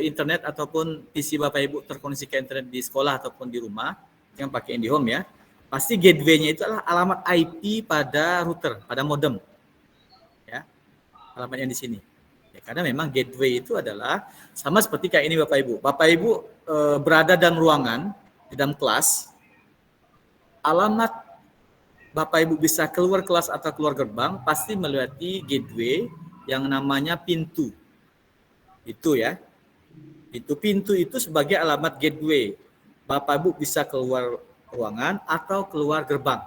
internet ataupun PC Bapak Ibu terkoneksi ke internet di sekolah ataupun di rumah, yang pakai IndiHome ya, pasti gateway-nya itu adalah alamat IP pada router, pada modem. Ya. Alamatnya di sini. Ya, karena memang gateway itu adalah sama seperti kayak ini Bapak Ibu. Bapak Ibu berada dalam ruangan, di dalam kelas, alamat Bapak Ibu bisa keluar kelas atau keluar gerbang pasti melewati gateway yang namanya pintu. Itu ya. Itu pintu itu sebagai alamat gateway. Bapak Ibu bisa keluar ruangan atau keluar gerbang.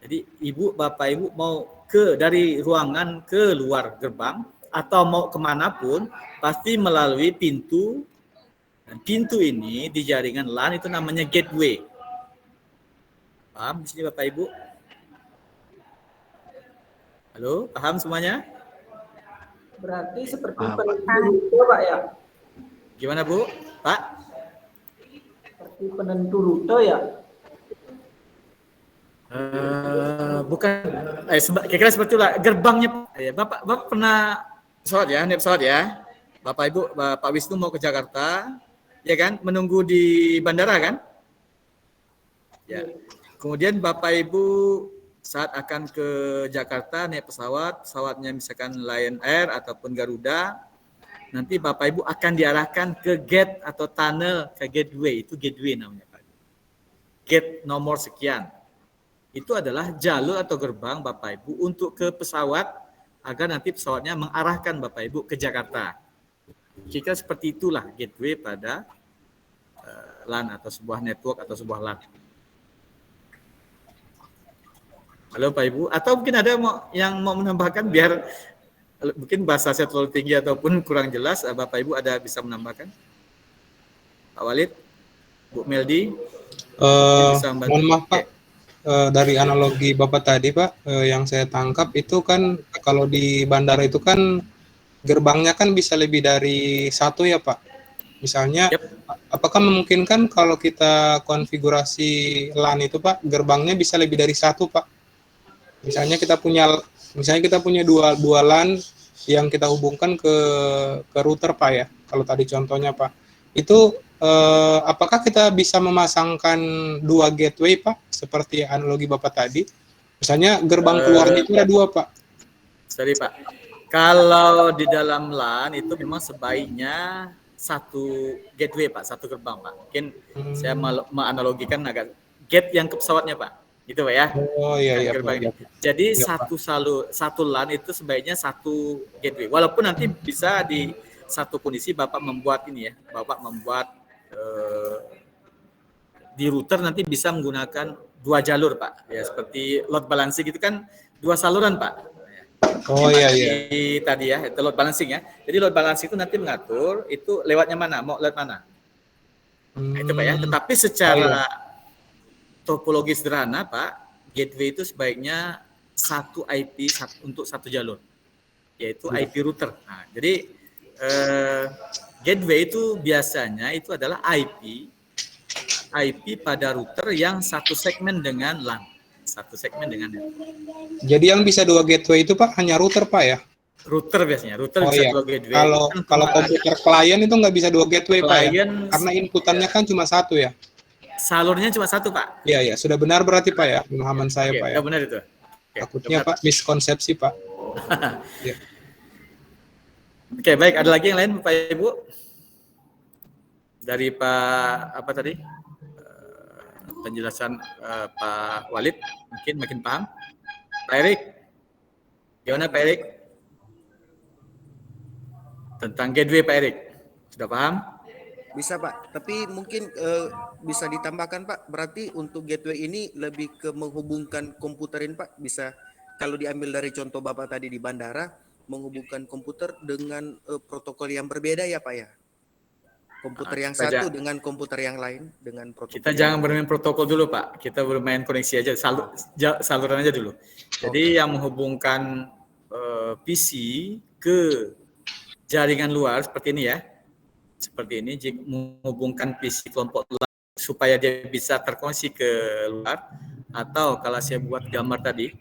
Jadi Bapak Ibu mau dari ruangan ke luar gerbang atau mau kemanapun pasti melalui pintu. Dan pintu ini di jaringan LAN itu namanya gateway. Paham di sini Bapak Ibu? Halo, paham semuanya? Berarti seperti penentu Pak ya? Gimana Bu? Pak? Seperti penentu rute ya? Bukan, kira-kira seperti itulah gerbangnya. Bapak pernah naik pesawat ya? Bapak Ibu, Pak Wisnu mau ke Jakarta, ya kan? Menunggu di bandara kan? Ya. Kemudian Bapak Ibu saat akan ke Jakarta naik pesawatnya misalkan Lion Air ataupun Garuda. Nanti Bapak Ibu akan diarahkan ke gate atau tunnel, ke gateway. Itu gateway namanya Pak. Gate nomor sekian. itu adalah jalur atau gerbang Bapak Ibu untuk ke pesawat agar nanti pesawatnya mengarahkan Bapak Ibu ke Jakarta. Jika seperti itulah gateway pada LAN atau sebuah network atau sebuah LAN. Halo Pak Ibu, atau mungkin ada yang mau menambahkan biar mungkin bahasa saya terlalu tinggi ataupun kurang jelas, Bapak Ibu ada bisa menambahkan? Pak Walid, Bu Meldi, mohon maaf Pak, dari analogi Bapak tadi Pak, yang saya tangkap itu kan kalau di bandara itu kan gerbangnya kan bisa lebih dari satu ya Pak. Misalnya, apakah memungkinkan kalau kita konfigurasi LAN itu Pak, gerbangnya bisa lebih dari satu Pak? Misalnya kita punya dua LAN yang kita hubungkan ke router Pak ya. Kalau tadi contohnya Pak, itu apakah kita bisa memasangkan dua gateway Pak, seperti analogi Bapak tadi? Misalnya gerbang keluarnya itu ada dua Pak. Sorry Pak, kalau di dalam LAN itu memang sebaiknya satu gateway Pak, satu gerbang Pak. Mungkin saya menganalogikan agak gate yang ke pesawatnya Pak. Gitu Pak ya. Oh iya iya. Gerbang. Jadi satu LAN itu sebaiknya satu gateway. Walaupun nanti bisa di satu kondisi Bapak membuat ini ya, Bapak membuat di router nanti bisa menggunakan dua jalur Pak. Ya seperti load balancing itu kan dua saluran Pak. Oh iya iya. Tadi ya, itu load balancing ya. Jadi load balancing itu nanti mengatur itu lewatnya mana, mau lewat mana. Nah, itu Pak ya. Tetapi secara topologi sederhana Pak, gateway itu sebaiknya satu IP untuk satu jalur, yaitu IP router. Nah, jadi gateway itu biasanya itu adalah IP pada router yang satu segmen dengan LAN, satu segmen dengan network. Jadi yang bisa dua gateway itu Pak hanya router Pak ya? Router biasanya, router bisa dua gateway. Kalau komputer klien itu nggak bisa dua gateway Pak ya? Karena inputannya kan cuma satu ya? Salurnya cuma satu Pak. Iya ya, sudah benar berarti Pak ya, pemahaman saya Pak ya. Benar itu. Takutnya Pak miskonsepsi Pak. Ya. Oke, baik. Ada lagi yang lain Bapak Ibu? Dari Pak apa tadi? Penjelasan Pak Walid mungkin makin paham. Pak Erik, gimana Pak Erik? Tentang gateway Pak Erik, sudah paham? Bisa Pak, tapi mungkin bisa ditambahkan Pak, berarti untuk gateway ini lebih ke menghubungkan komputerin Pak, bisa kalau diambil dari contoh Bapak tadi di bandara, menghubungkan komputer dengan protokol yang berbeda ya Pak ya? Komputer yang satu dengan komputer yang lain dengan protokol. Kita jangan bermain protokol dulu Pak, kita bermain koneksi aja, saluran aja dulu. Jadi yang menghubungkan PC ke jaringan luar seperti ini ya. Seperti ini, jika menghubungkan PC kelompok supaya dia bisa terkoneksi ke luar, atau kalau saya buat gambar tadi,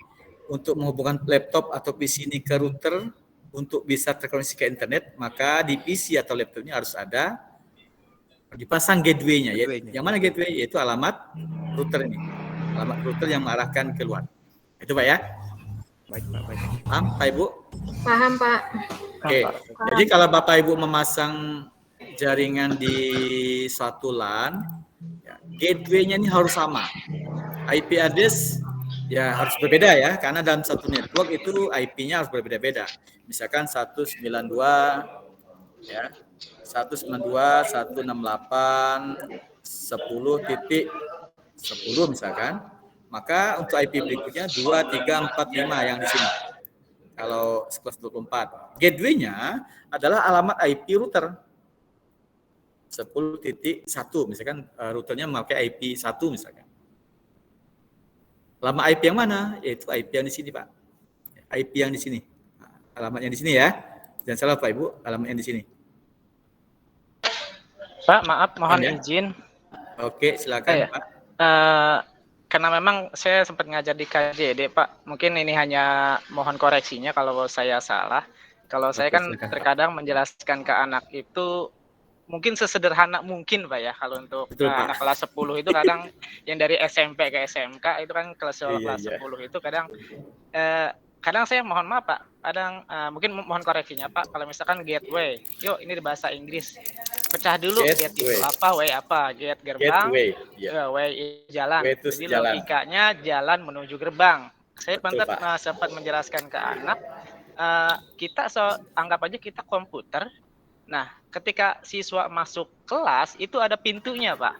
untuk menghubungkan laptop atau PC ini ke router untuk bisa terkoneksi ke internet, maka di PC atau laptopnya harus ada dipasang gateway-nya. Yang mana gateway? Yaitu alamat router ini, alamat router yang mengarahkan ke luar. Itu Pak ya? Baik Pak, baik. Paham Pak Ibu? Paham Pak. Oke, jadi kalau Bapak Ibu memasang jaringan di suatu LAN, ya, gateway-nya ini harus sama. IP address ya harus berbeda ya, karena dalam satu network itu IP-nya harus berbeda-beda. Misalkan 192 ya, 192.168.10.10 misalkan. Maka untuk IP berikutnya 2345 yang di sini. Kalau sekelas 24. Gateway-nya adalah alamat IP router. 10.1 misalkan routernya memakai IP 1 misalkan. Alamat IP yang mana? Yaitu IP yang di sini Pak. IP yang di sini. Alamat yang di sini ya. Jangan salah Pak Ibu, alamat yang di sini. Pak, maaf mohon izin. Oke, silakan Pak. Karena memang saya sempat ngajar di KJD Pak. Mungkin ini hanya mohon koreksinya kalau saya salah. Kalau saya kan terkadang menjelaskan ke anak itu mungkin sesederhana mungkin Pak ya, kalau untuk anak kelas 10 itu kadang yang dari SMP ke SMK itu kan kelas 10 itu kadang saya mohon maaf Pak, kadang mungkin mohon koreksinya Pak, kalau misalkan gateway, yuk ini di bahasa Inggris, pecah dulu get itu Gateway. apa, way apa, get gerbang, Gateway. Ya. way jalan. Way itu Jadi jalan. logikanya jalan menuju gerbang. Saya Betul, Pak. sempat menjelaskan ke anak, kita anggap aja kita komputer. Nah, ketika siswa masuk kelas itu ada pintunya, Pak.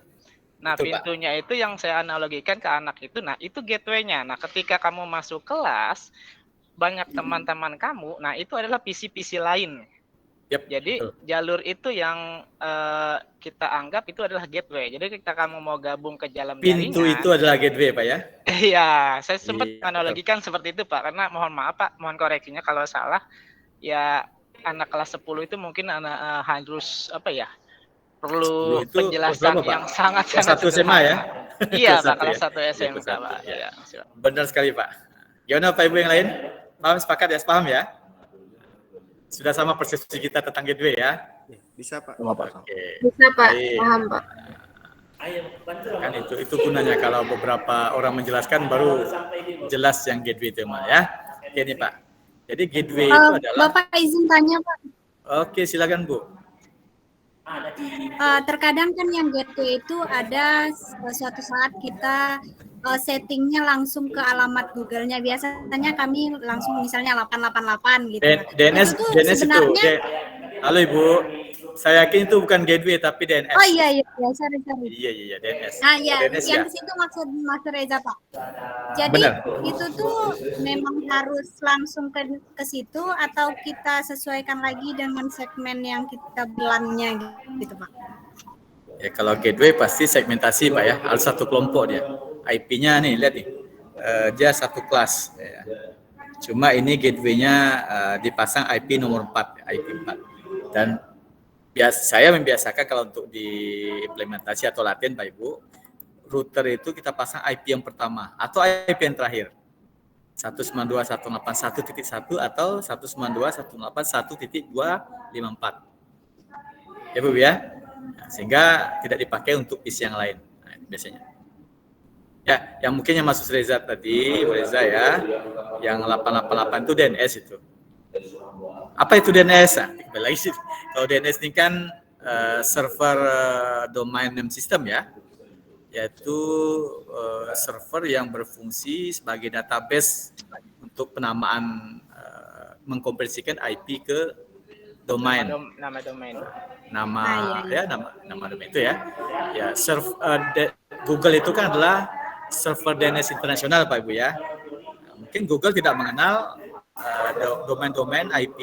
Nah, Betul, Pak. pintunya itu yang saya analogikan ke anak itu. Nah, itu gateway-nya. Nah, ketika kamu masuk kelas, banyak teman-teman kamu, nah itu adalah PC-PC lain. Yep, jadi betul. jalur itu yang kita anggap itu adalah gateway. Jadi ketika kamu mau gabung ke dalam Pintu jaringan, itu adalah gateway, Pak ya? Iya, saya sempat Iya, analogikan seperti itu, Pak. Karena mohon maaf, Pak, mohon koreksinya kalau salah. Ya, anak kelas 10 itu mungkin harus apa ya? Perlu 10 itu penjelasan berapa, Pak? yang sangat-sangat Kelas 1 SMA ya? Iya, Kelas Pak, 1 kelas ya? 1 Iya, SMK, kelas 1, Pak. ya. Iya. Benar sekali, Pak. Gimana Pak Ibu yang lain? Paham, sepakat ya? Paham ya? Sudah sama persepsi kita tentang gateway ya? Bisa Pak. Oke. Bisa Pak, Baik. paham Pak. Kan itu gunanya kalau beberapa orang menjelaskan baru jelas yang gateway itu Pak ya. Oke ini Pak. Jadi gateway itu adalah. Bapak izin tanya Pak. Oke silakan Bu. Terkadang kan yang gateway itu ada suatu saat kita settingnya langsung ke alamat Google-nya. Biasanya kami langsung misalnya 888 gitu. DNS itu sebenarnya. Halo Ibu, saya yakin itu bukan gateway tapi DNS. Oh iya, sorry. Iya DNS. Nah ya, DNS yang ya. ke situ maksud Mas Reza Pak. Jadi Benar. itu tuh memang harus langsung ke situ atau kita sesuaikan lagi dengan segmen yang kita belannya gitu Pak. Ya kalau gateway pasti segmentasi Pak ya, harus satu kelompok dia. IP-nya nih lihat nih, dia satu kelas. Ya. Cuma ini gateway-nya dipasang IP nomor 4, IP 4. Dan saya membiasakan kalau untuk diimplementasi atau latihan Pak Ibu, router itu kita pasang IP yang pertama atau IP yang terakhir. 192.168.1.1 atau 192.168.1.254. Ya Bu ya. Nah, sehingga tidak dipakai untuk PC yang lain. Nah, biasanya. Ya, yang mungkin yang masuk Reza tadi, Reza ya, yang 888 itu DNS itu. Apa itu DNS? Nah, kembali lagi sih. Kalau DNS ini kan server domain name system ya, yaitu server yang berfungsi sebagai database untuk penamaan mengkonversikan IP ke domain. Nama domain. Nama domain itu ya. Ya, Google itu kan adalah server DNS internasional Pak Ibu ya. Mungkin Google tidak mengenal domain-domain IP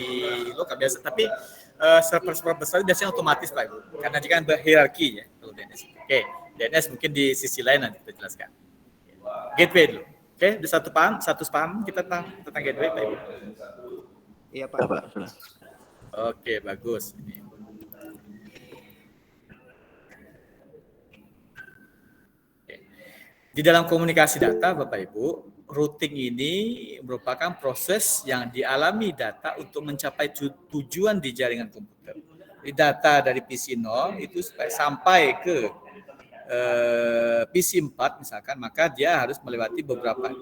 lokal biasa, tapi server-server besar biasanya otomatis Pak Ibu, karena dia kan berhierarki ya kalau DNS. Oke, DNS mungkin di sisi lain nanti kita jelaskan. Gateway dulu. Oke, udah satu paham kita tentang gateway Pak Ibu. Iya Pak. Oke, bagus. Ini. Di dalam komunikasi data Bapak Ibu, routing ini merupakan proses yang dialami data untuk mencapai tujuan di jaringan komputer. Di data dari PC 0 itu sampai ke PC 4 misalkan, maka dia harus melewati beberapa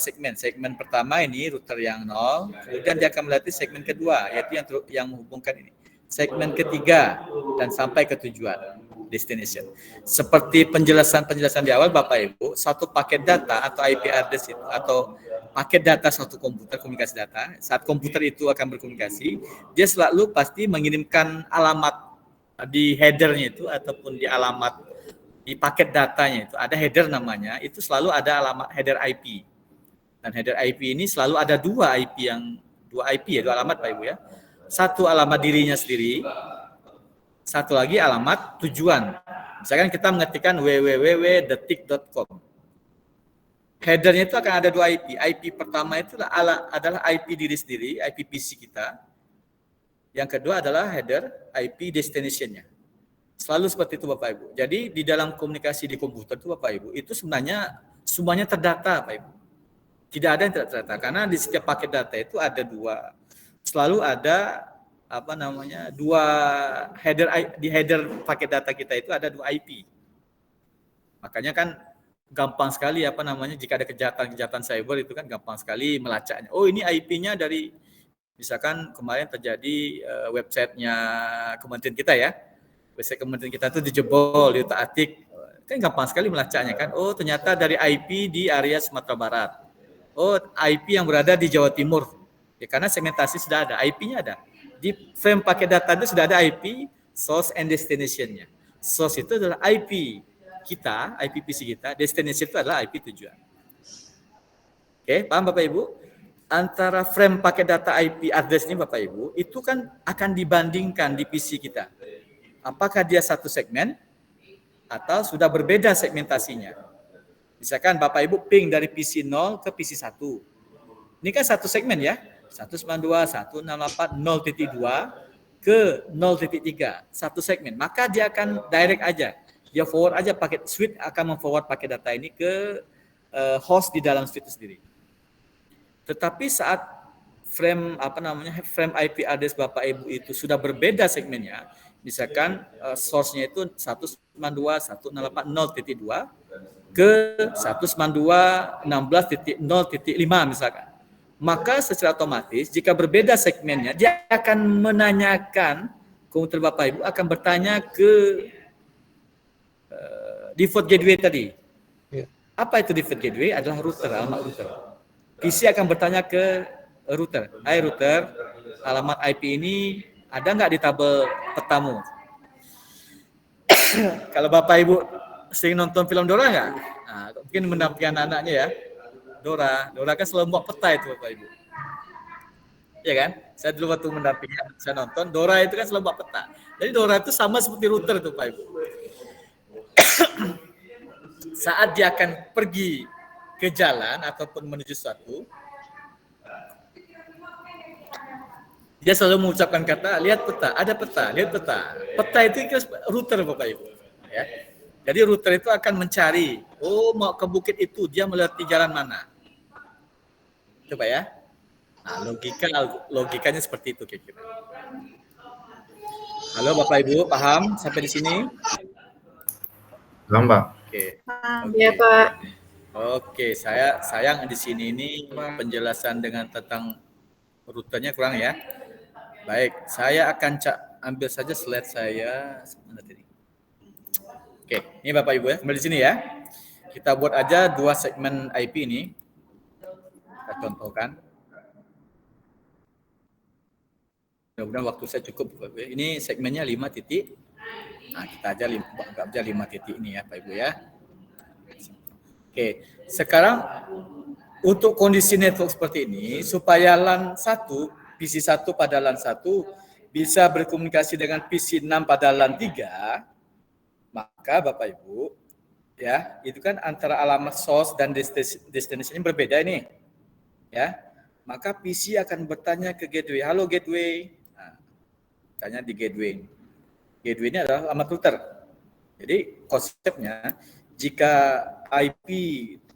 segmen. Segmen pertama ini router yang 0, kemudian dia akan melewati segmen kedua, yaitu yang menghubungkan ini. Segmen ketiga dan sampai ke tujuan destination. Seperti penjelasan di awal Bapak Ibu, satu paket data atau IP address itu atau paket data suatu komputer, komunikasi data, saat komputer itu akan berkomunikasi, dia selalu pasti mengirimkan alamat di headernya itu ataupun di alamat di paket datanya itu ada header namanya, itu selalu ada alamat header IP. Dan header IP ini selalu ada dua IP dua alamat Pak Ibu ya. Satu alamat dirinya sendiri, satu lagi alamat tujuan. Misalkan kita mengetikkan www.detik.com. Headernya itu akan ada dua IP. IP pertama itu adalah IP diri sendiri, IP PC kita. Yang kedua adalah header IP destination-nya. Selalu seperti itu Bapak Ibu. Jadi di dalam komunikasi di komputer itu Bapak Ibu, itu sebenarnya semuanya terdata Bapak Ibu. Tidak ada yang tidak terdata. Karena di setiap paket data itu ada selalu ada dua header. Di header paket data kita itu ada dua IP. Makanya kan gampang sekali jika ada kejahatan cyber itu kan gampang sekali melacaknya. Oh ini IP-nya dari Misalkan kemarin terjadi websitenya kementerian kita ya, website kementerian kita itu dijebol, diutak-atik, kan gampang sekali melacaknya kan. Oh ternyata dari IP di area Sumatera Barat. Oh IP yang berada di Jawa Timur. Ya karena segmentasi sudah ada, IP-nya ada. Di frame paket data itu sudah ada IP, source and destination-nya. Source itu adalah IP kita, IP PC kita, destination itu adalah IP tujuan. Oke, paham Bapak Ibu? Antara frame paket data IP address ini Bapak Ibu, itu kan akan dibandingkan di PC kita. Apakah dia satu segmen atau sudah berbeda segmentasinya. Misalkan Bapak Ibu ping dari PC 0 ke PC 1. Ini kan satu segmen ya. 192.168.0.2 ke 0.3. Satu segmen. Maka dia akan direct aja. Dia forward aja paket switch akan memforward paket data ini ke host di dalam switch sendiri. Tetapi saat frame frame IP address Bapak Ibu itu sudah berbeda segmennya, misalkan source-nya itu 192.168.0.2 ke 192.16.0.5 misalkan. Maka secara otomatis jika berbeda segmennya, dia akan menanyakan, komputer Bapak Ibu akan bertanya ke default gateway tadi. Apa itu default gateway? Adalah router, alamat router. PC akan bertanya ke router. Hai router, alamat IP ini ada nggak di tabel petamu? Kalau Bapak Ibu sering nonton film Dora nggak? Nah, mungkin mendampingi anak-anaknya ya. Dora kan selalu buat peta itu Bapak Ibu. Iya kan? Saya dulu waktu mendampingi, saya nonton Dora itu kan selalu buat peta. Jadi Dora itu sama seperti router itu Bapak Ibu. Saat dia akan pergi ke jalan ataupun menuju suatu, dia selalu mengucapkan kata lihat peta, ada peta, lihat peta. Peta itu router Bapak Ibu. Ya. Jadi router itu akan mencari, oh mau ke bukit itu, dia melewati jalan mana. Coba ya. Nah, logikanya seperti itu kira-kira. Halo Bapak Ibu, paham sampai di sini? Paham, Pak. Oke. Iya, Pak. Oke, sayang di sini ini penjelasan dengan tentang routernya kurang ya. Baik, saya akan ambil saja slide saya. Oke, ini Bapak Ibu ya, kembali di sini ya. Kita buat aja 2 segmen IP ini. Kita contohkan. Mudah-mudahan waktu saya cukup Bapak Ibu. Ini segmennya 5 titik. Nah, kita aja anggap aja 5 titik ini ya Pak Ibu ya. Oke, sekarang untuk kondisi network seperti ini, supaya LAN 1, PC 1 pada LAN 1 bisa berkomunikasi dengan PC 6 pada LAN 3, maka Bapak Ibu, ya, itu kan antara alamat source dan destination berbeda ini. Ya, maka PC akan bertanya ke gateway, halo gateway. Nah, tanya di gateway. Gateway ini adalah alamat router. Jadi konsepnya, jika IP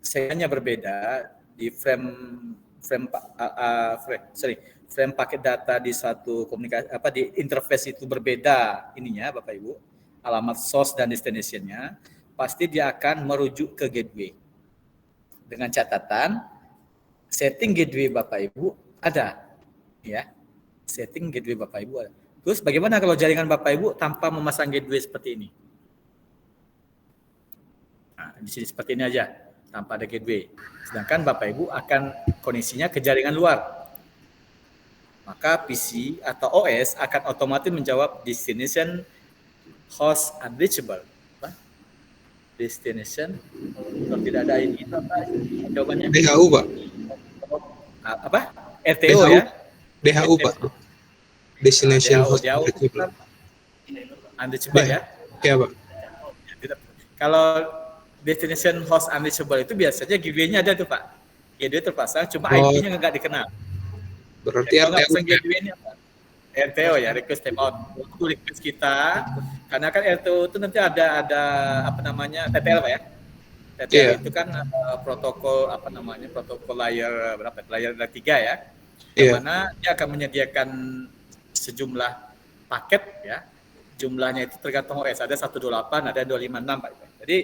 segmennya berbeda di frame paket data di satu komunikasi di interface itu berbeda ininya Bapak Ibu, alamat source dan destination-nya, pasti dia akan merujuk ke gateway. Dengan catatan setting gateway Bapak Ibu ada ya. Setting gateway Bapak Ibu ada. Terus bagaimana kalau jaringan Bapak Ibu tanpa memasang gateway seperti ini? Nah, di sini seperti ini aja, tanpa ada gateway. Sedangkan Bapak Ibu akan koneksinya ke jaringan luar. Maka PC atau OS akan otomatis menjawab destination host unreachable. Destination, kalau tidak ada ini apa jawabannya? DHU, Pak. Apa? RTO DHU. ya? DHU, Pak. Destination host unreachable. Unreachable ya? Iya, Pak. Kalau destination host unreachable itu biasanya gateway-nya ada tuh Pak. Gateway terpasang, cuma IP-nya nggak dikenal. Berarti RTO. Gateway-nya apa? RTO ya, request timeout. Untuk request kita, karena kan RTO itu nanti ada apa namanya TTL Pak ya. TTL itu kan protokol protokol layer berapa? Layer 3 ya. Yang mana dia akan menyediakan sejumlah paket ya. Jumlahnya itu tergantung OS, ada 128, ada 256 Pak. Jadi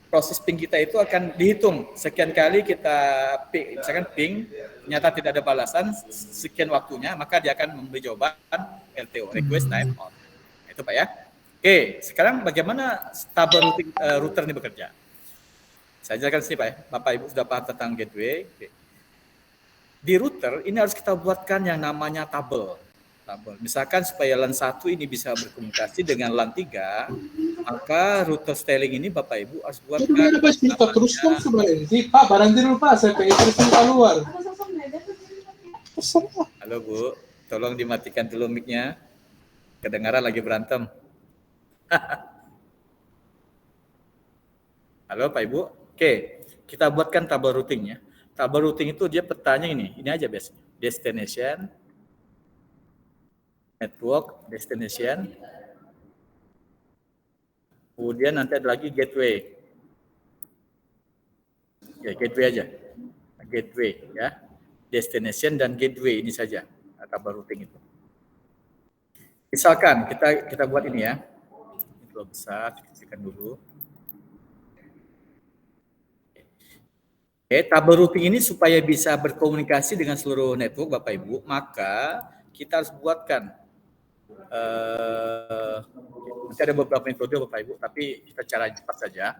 proses ping kita itu akan dihitung sekian kali kita ping, misalkan ping ternyata tidak ada balasan sekian waktunya, maka dia akan memberi jawaban RTO, request time on. Itu Pak ya. Oke, sekarang bagaimana tabel router ini bekerja? Saya jelaskan sini Pak ya. Bapak Ibu sudah paham tentang gateway. Oke. Di router ini harus kita buatkan yang namanya tabel. Misalkan supaya LAN 1 ini bisa berkomunikasi dengan LAN 3, maka router styling ini Bapak Ibu harus buatkan namanya, terus kan sebenarnya Pak, barangkali lupa saya pengen terus keluar. Halo Bu, tolong dimatikan dulu mic-nya. Kedengaran lagi berantem. Halo Pak Ibu. Oke, kita buatkan tabel routingnya. Tabel routing itu dia petanya ini aja biasanya. Destination, network, destination. Kemudian nanti ada lagi gateway. Ya, gateway aja. Gateway ya. Destination dan gateway ini saja tabel routing itu. Misalkan kita buat ini ya. Ini terlalu besar, kecilkan dulu. Tabel routing ini supaya bisa berkomunikasi dengan seluruh network Bapak Ibu, maka kita harus buatkan nanti ada beberapa metode Bapak Ibu, tapi kita cara cepat saja.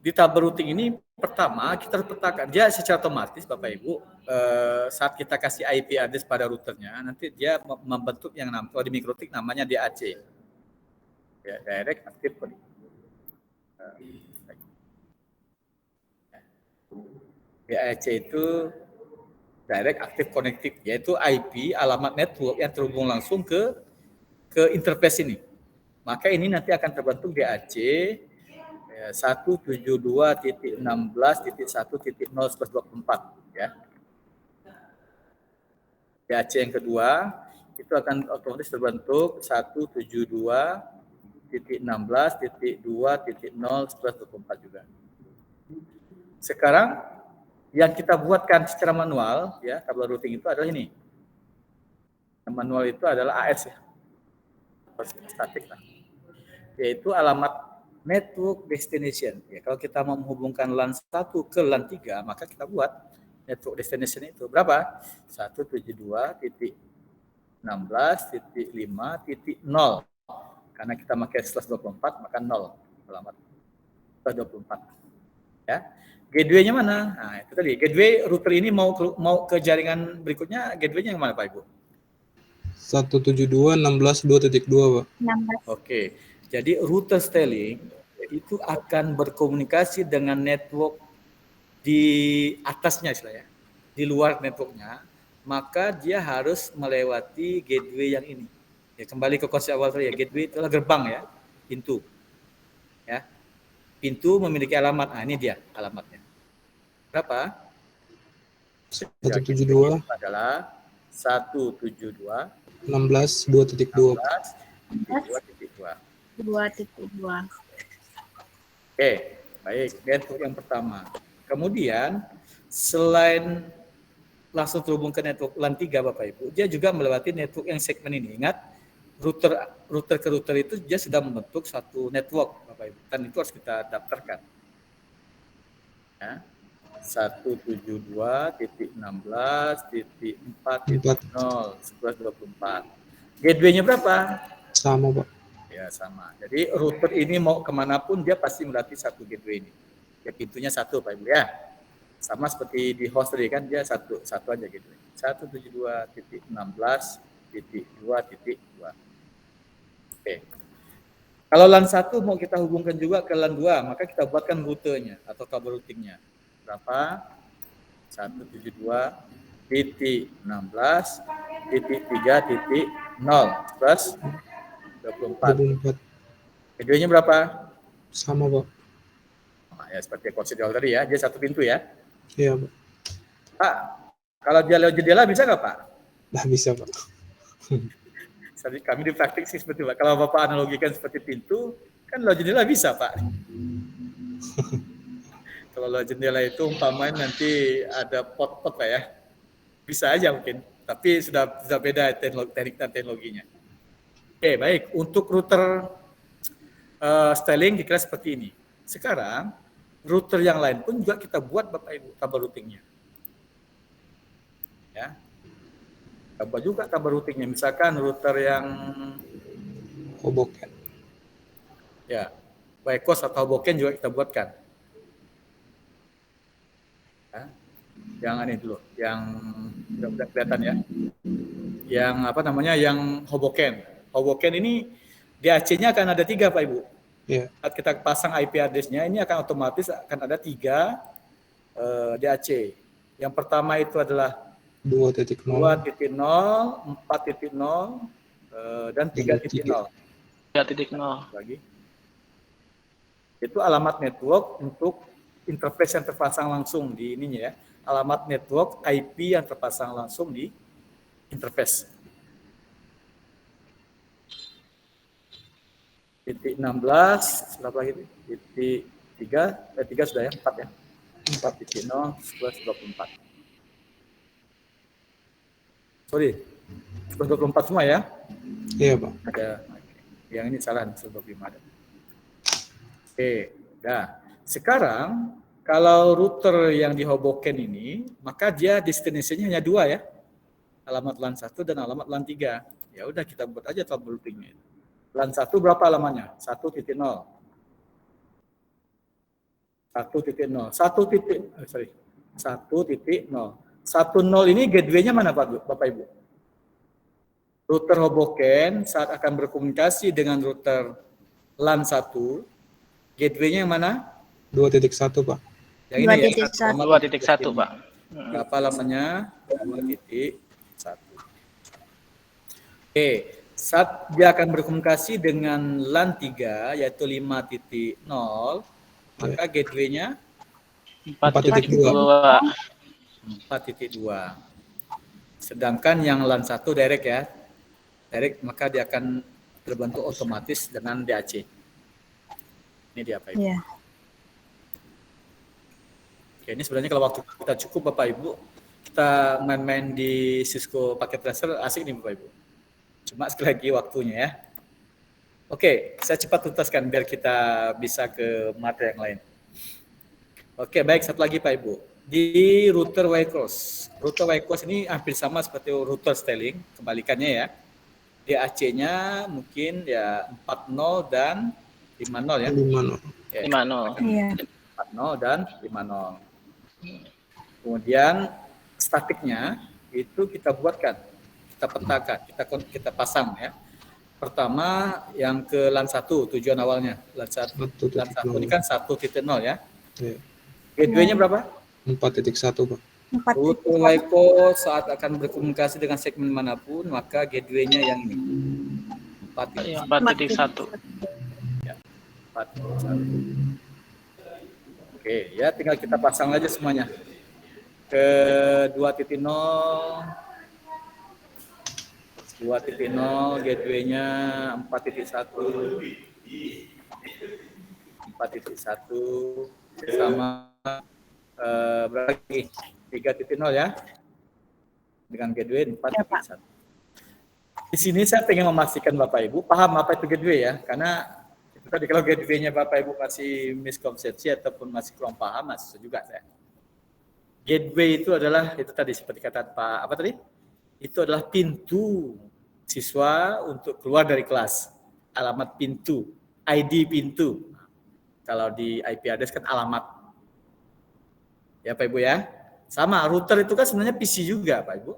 Di tabel routing ini pertama kita harus petakan dia secara otomatis Bapak Ibu, saat kita kasih IP address pada routernya, nanti dia membentuk yang namanya, kalau di mikrotik namanya DAC, ya, Direct Active Connect. DAC itu Direct Active Connected, yaitu IP alamat network yang terhubung langsung ke interface ini. Maka ini nanti akan terbentuk DAC 172.16.1.0/24 ya. DAC yang kedua itu akan otomatis terbentuk 172.16.2.0/24 juga. Sekarang yang kita buatkan secara manual ya, tabel routing itu adalah ini. Yang manual itu adalah AS ya. Statik lah. Yaitu alamat network destination. Ya, kalau kita mau menghubungkan LAN 1 ke LAN 3, maka kita buat network destination itu berapa? 172.16.5.0. Karena kita pakai /24 maka 0 alamat /24. Ya. Gateway-nya mana? Nah, itu tadi. Gateway router ini mau ke jaringan berikutnya, gateway-nya yang mana Pak Ibu? 172.16.2.2 Pak. Oke. Jadi router styling itu akan berkomunikasi dengan network di atasnya istilahnya, di luar networknya, maka dia harus melewati gateway yang ini. Ya, kembali ke konsep awal tadi ya, gateway itu adalah gerbang ya, pintu. Ya. Pintu memiliki alamat. Nah, ini dia alamatnya. Berapa? 172 adalah 172 16.2.2. 2.2. Oke, baik. Network yang pertama. Kemudian selain langsung terhubung ke network LAN 3 Bapak Ibu, dia juga melewati network yang segmen ini. Ingat, router ke router itu dia sudah membentuk satu network Bapak Ibu. Dan itu harus kita daftarkan. Ya. 172.16.4.0/24. Gateway-nya berapa? Sama Pak. Ya sama. Jadi router ini mau kemanapun dia pasti melatih satu gateway ini. Ya pintunya satu Pak Ibu ya. Sama seperti di host tadi kan dia satu aja gateway. 172.16.2.2. Oke. Kalau LAN 1 mau kita hubungkan juga ke LAN 2, maka kita buatkan rutenya atau tabel routingnya. Berapa? 172.16.3.0 plus 24. Videonya berapa? Sama Pak. Nah, ya seperti konsep tadi ya, dia satu pintu ya. Iya Pak. Pak, kalau dia lewat jendela bisa nggak Pak? Nggak bisa Pak. Kami di praktik sih seperti Pak. Kalau Bapak analogikan seperti pintu, kan lewat jendela bisa Pak. Kalau lewat jendela itu umpamanya nanti ada pot-pot Pak ya. Bisa aja mungkin, tapi sudah beda teknik dan teknologinya. Oke, baik. Untuk router styling dikira seperti ini. Sekarang router yang lain pun juga kita buat Bapak Ibu tabel routingnya. Ya. Kita buat juga tabel routingnya. Misalkan router yang Hoboken. ya, Wacos atau Hoboken juga kita buatkan. Ya. Yang ini dulu, yang udah kelihatan ya. Yang apa namanya, yang Hoboken. Hoboken ini DAC-nya akan ada 3 Pak Ibu. Iya. Saat kita pasang IP address-nya ini akan otomatis akan ada 3 DAC. Yang pertama itu adalah 2.0, 4.0, dan 3.0. 3.0. Lagi. Itu alamat network untuk interface yang terpasang langsung di ininya ya. Alamat network IP yang terpasang langsung di interface. Titik 16, berapa lagi? Titik 3 sudah ya, 4 ya. 4.0, 11.24. Sorry, 11.24 semua ya? Iya, Pak. Ada, yang ini salah, 11.25 ada. Oke, dah. Sekarang, kalau router yang di Hoboken ini, maka dia destination-nya hanya 2 ya. Alamat LAN 1 dan alamat LAN 3. Ya udah kita buat aja tabel routingnya. LAN 1 berapa alamatnya? 1.0. 1.0. 1.0. 1.0 ini gateway-nya mana Bapak Ibu? Router Hoboken saat akan berkomunikasi dengan router LAN 1, gateway-nya yang mana? 2.1, Pak. Yang ini ya. 2.1, Pak. Berapa lamanya? 2.1. Oke, saat dia akan berkomunikasi dengan LAN 3 yaitu 5.0, maka gateway-nya 4.2. 4.2. Sedangkan yang LAN 1 direct ya. Direct, maka dia akan terbentuk otomatis dengan DAC. Ini dia Pak Ibu. Iya. Oke, ini sebenarnya kalau waktu kita cukup Bapak Ibu, kita main-main di Cisco Packet Tracer asik nih Bapak Ibu. Cuma sekali lagi waktunya ya. Oke, saya cepat tuntaskan biar kita bisa ke materi yang lain. Oke, baik, satu lagi Pak Ibu. Di router Wacos. Router Wacos ini hampir sama seperti router Sterling, kebalikannya ya. DAC-nya mungkin ya 40 dan 50 ya. 50. Ya, 50. Iya. 40 dan 50. Kemudian statiknya itu kita buatkan, kita petakan, kita pasang ya. Pertama yang ke LAN 1 tujuan awalnya. LAN 1 ini kan 1.0 ya. Iya. Gateway-nya berapa? 4.1, Pak. Router Wacos saat akan berkomunikasi dengan segmen manapun, maka gateway-nya yang ini. 4.1. Ya, 4.1. Oke, ya tinggal kita pasang aja semuanya. Ke 2.0 gateway-nya 4.1 sama berapa lagi? 3.0 ya. Dengan gateway 4.1. Di sini saya ingin memastikan Bapak Ibu paham apa itu gateway ya, karena itu tadi kalau gateway-nya Bapak Ibu masih miskonsepsi ataupun masih kurang paham, masih juga saya. Gateway itu adalah itu tadi seperti kata Pak apa tadi? Itu adalah pintu siswa untuk keluar dari kelas. Alamat pintu, ID pintu. Kalau di IP address kan alamat. Ya Pak Ibu ya. Sama router itu kan sebenarnya PC juga Pak Ibu.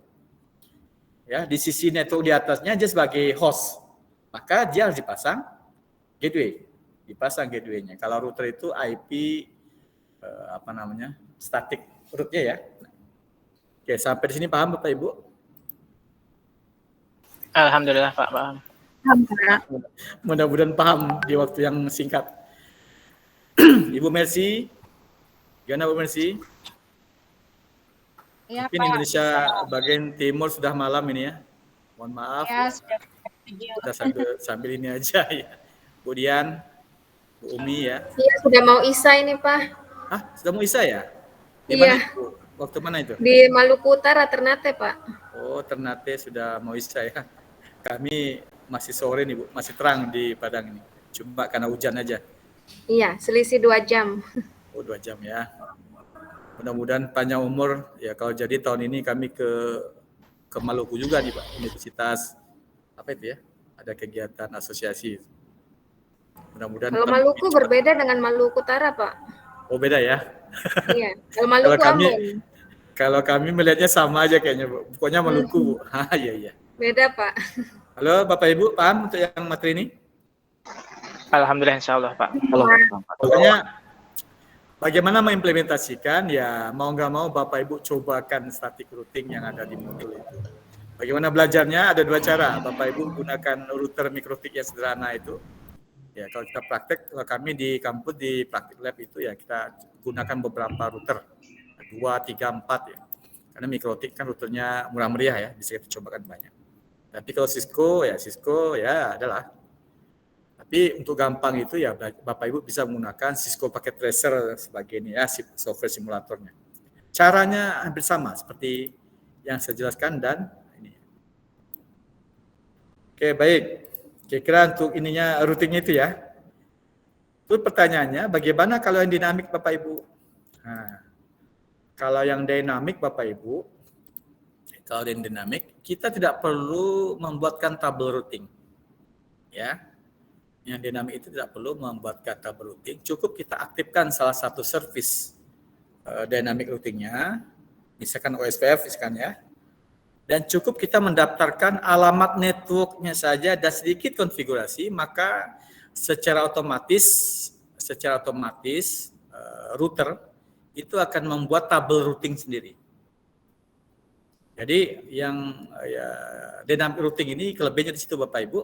Ya, di sisi network di atasnya dia sebagai host. Maka dia harus dipasang gateway. Dipasang gateway-nya. Kalau router itu IP static rootnya ya. Oke, sampai di sini paham Bapak Ibu? Alhamdulillah Pak, paham. Mudah-mudahan paham di waktu yang singkat. Ibu Mercy, gimana Bu Mercy? Ya, Mungkin Pak. Indonesia bagian timur sudah malam ini ya. Mohon maaf. Ya, sudah Kita sambil ini aja ya. Bu Dian, Bu Umi ya. Iya, sudah mau Isya ini, Pak. Hah, sudah mau Isya ya? Di Iya. mana itu? Waktu mana itu? Di Maluku Utara, Ternate, Pak. Oh, Ternate sudah mau Isya ya. Kami masih sore nih, Bu. Masih terang di Padang ini. Cuma karena hujan aja. Iya, selisih 2 jam. Oh, 2 jam ya. Mudah-mudahan panjang umur ya. Kalau jadi tahun ini kami ke Maluku juga nih Pak, Universitas apa itu ya? Ada kegiatan asosiasi. Mudah-mudahan. Kalau Maluku berbeda dengan Maluku Utara, Pak. Oh, beda ya. Iya, kalau Maluku Ambon. Kalau kami melihatnya sama aja kayaknya, Bu. Pokoknya Maluku. Iya. Beda, Pak. Halo Bapak Ibu, paham untuk yang materi ini? Alhamdulillah, insya Allah Pak. Pokoknya bagaimana mengimplementasikan, ya mau nggak mau Bapak Ibu cobakan static routing yang ada di modul itu. Bagaimana belajarnya? Ada 2 cara. Bapak Ibu gunakan router mikrotik yang sederhana itu. Ya, kalau kita praktek, kalau kami di kampus di praktik lab itu ya kita gunakan beberapa router, 2, 3, 4 ya. Karena mikrotik kan routernya murah meriah ya, bisa kita cobakan banyak. Tapi kalau Cisco ya adalah. Tapi untuk gampang itu ya Bapak Ibu bisa menggunakan Cisco Packet Tracer sebagai ini ya, software simulatornya. Caranya hampir sama seperti yang saya jelaskan dan ini. Oke, baik. Kira-kira untuk ininya routingnya itu ya. Terus pertanyaannya, bagaimana kalau yang dinamik Bapak Ibu? Nah, kalau yang dinamik Bapak Ibu, kalau yang dinamik, kita tidak perlu membuatkan tabel routing. Ya. Yang dinamik itu tidak perlu membuatkan tabel routing, cukup kita aktifkan salah satu service dynamic routingnya, misalkan OSPF misalkan ya. Dan cukup kita mendaftarkan alamat networknya saja dan sedikit konfigurasi, maka secara otomatis router itu akan membuat tabel routing sendiri. Jadi yang ya, dynamic routing ini kelebihannya di situ Bapak Ibu,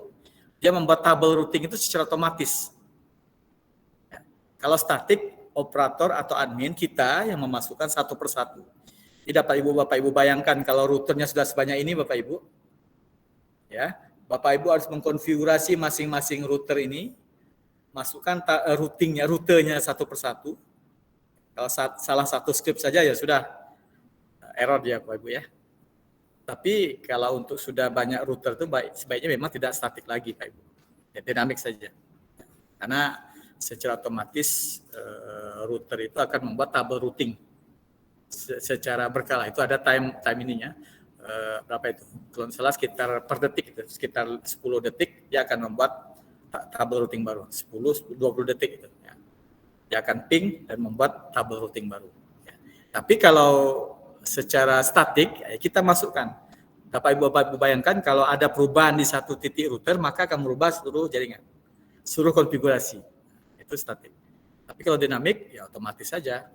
dia membuat tabel routing itu secara otomatis. Ya. Kalau statik, operator atau admin kita yang memasukkan satu persatu. Jadi Bapak Ibu bayangkan kalau routernya sudah sebanyak ini Bapak Ibu. Ya, Bapak Ibu harus mengkonfigurasi masing-masing router ini, masukkan rutenya satu persatu. Kalau salah satu script saja ya sudah error dia Bapak Ibu ya. Tapi kalau untuk sudah banyak router itu sebaiknya memang tidak statik lagi Pak Ibu. Ya, dinamik saja. Karena secara otomatis router itu akan membuat tabel routing secara berkala. Itu ada time ininya berapa itu? Kalau salah sekitar per detik itu, sekitar 10 detik dia akan membuat tabel routing baru. 10-20 detik itu ya. Dia akan ping dan membuat tabel routing baru. Ya. Tapi kalau secara statik ya kita masukkan. Bapak Ibu bayangkan kalau ada perubahan di satu titik router maka akan merubah seluruh jaringan, seluruh konfigurasi. Itu statik. Tapi kalau dinamik ya otomatis saja.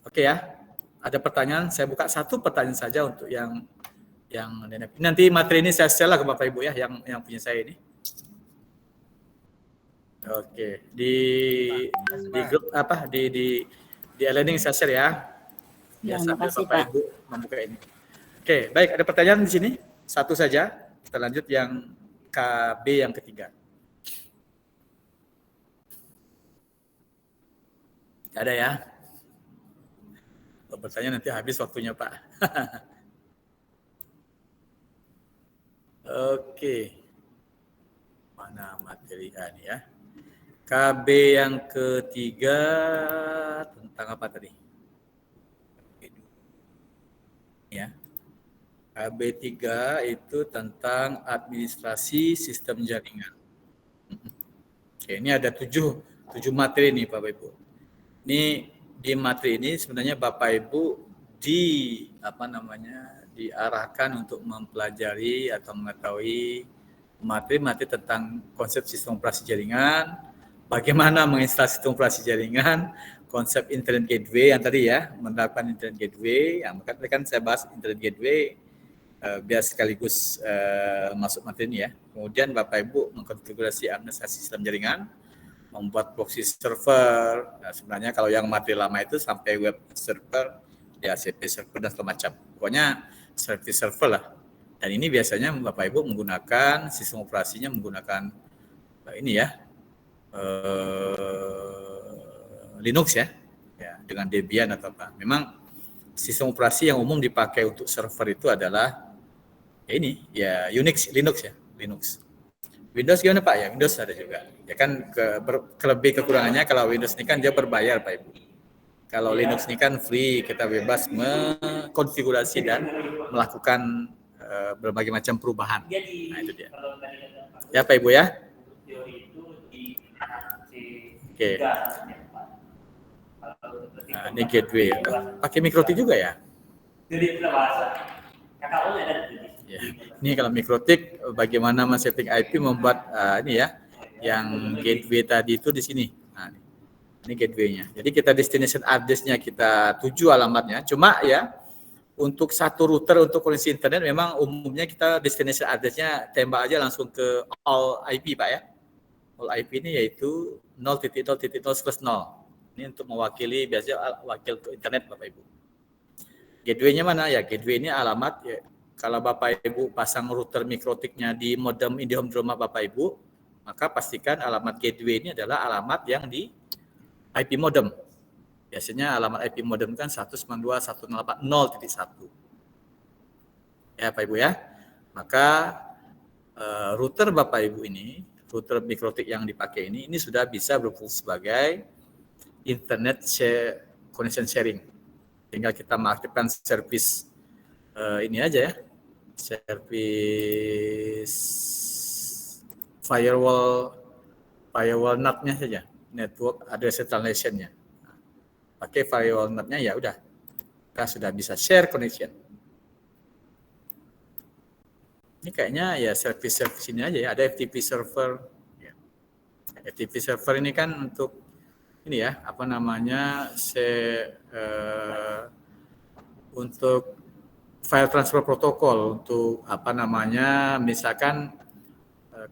Oke ya. Ada pertanyaan? Saya buka satu pertanyaan saja untuk yang dinamik. Nanti materi ini saya share lah ke Bapak Ibu ya yang punya saya ini. Oke, di grup apa di e-learning saya share ya. Ya, sambil Bapak Ibu membuka ini. Oke, baik, ada pertanyaan di sini. Satu saja. Kita lanjut yang KB yang ketiga. Tidak ada ya? Kalau bertanya nanti habis waktunya Pak. Oke. Mana materi ini ya? KB yang ketiga tentang apa tadi? Ya. KB 3 itu tentang administrasi sistem jaringan. Oke, ini ada 7 materi nih Bapak Ibu. Ini di materi ini sebenarnya Bapak Ibu diarahkan untuk mempelajari atau mengetahui materi-materi tentang konsep sistem operasi jaringan, bagaimana menginstalasi sistem operasi jaringan, konsep internet gateway yang tadi ya, menerapkan internet gateway, yang kan saya bahas internet gateway biar sekaligus masuk materi ini ya. Kemudian Bapak Ibu mengkonfigurasi administrasi sistem jaringan, membuat proxy server. Nah, sebenarnya kalau yang materi lama itu sampai web server, DHCP server dan segala macam. Pokoknya service server lah. Dan ini biasanya Bapak Ibu menggunakan sistem operasinya menggunakan ini ya, Linux ya, dengan Debian atau apa. Memang sistem operasi yang umum dipakai untuk server itu adalah ya ini ya Unix, Linux ya, Linux. Windows gimana Pak? Ya Windows ada juga. Ya kan kelebih kekurangannya kalau Windows ini kan dia berbayar Pak Ibu. Kalau Linux ini kan free, kita bebas mengkonfigurasi dan melakukan berbagai macam perubahan. Nah itu dia. Ya Pak Ibu ya. Oke. Nah, ini gateway. Pakai MikroTik juga ya? Ya. Ini kalau MikroTik bagaimana men-setting IP membuat ini ya, yang gateway tadi itu di sini. Nah, ini gateway-nya. Jadi kita destination address-nya kita tuju alamatnya. Cuma ya untuk satu router untuk koneksi internet memang umumnya kita destination address-nya tembak aja langsung ke all IP Pak ya. All IP ini yaitu 0.0.0/0. Ini untuk mewakili biasanya wakil ke internet Bapak Ibu. Gateway-nya mana ya? Gateway ini alamat ya. Kalau Bapak Ibu pasang router MikroTik-nya di modem IndiHome di rumah Bapak Ibu, maka pastikan alamat gateway ini adalah alamat yang di IP modem. Biasanya alamat IP modem kan 192.168.0.1. Ya Pak Ibu ya. Maka router Bapak Ibu ini, router MikroTik yang dipakai ini sudah bisa berfungsi sebagai internet connection sharing. Tinggal kita mengaktifkan service ini aja ya. Service firewall NAT-nya saja, network address translation-nya. Pakai firewall NAT-nya ya udah, kita sudah bisa share connection. Ini kayaknya ya service ini aja ya, ada FTP server. Ya. FTP server ini kan untuk ini ya, apa namanya, untuk file transfer protokol untuk apa namanya, misalkan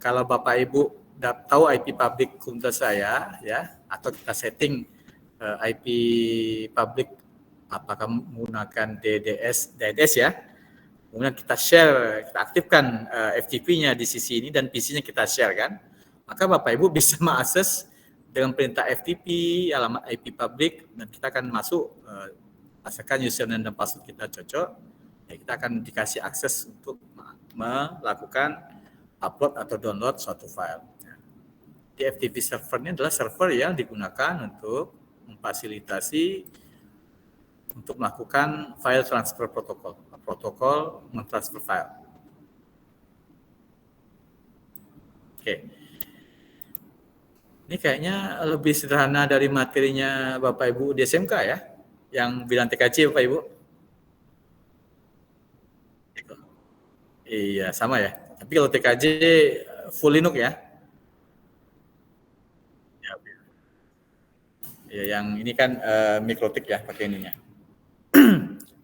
kalau Bapak Ibu tahu IP public komputer saya ya, atau kita setting IP public apakah menggunakan DNS ya, kemudian kita share, kita aktifkan FTP-nya di sisi ini dan PC-nya kita share kan, maka Bapak Ibu bisa mengakses dengan perintah FTP alamat IP public dan kita akan masuk, asalkan username dan password kita cocok. Ya, kita akan dikasih akses untuk melakukan upload atau download suatu file. Di FTP server ini adalah server yang digunakan untuk memfasilitasi untuk melakukan file transfer protokol mentransfer file. Oke. Ini kayaknya lebih sederhana dari materinya Bapak Ibu di SMK ya, yang bilang TKC Bapak Ibu. Iya, sama ya. Tapi kalau TKJ full Linux ya. Ya, yang ini kan MikroTik ya pakai ininya.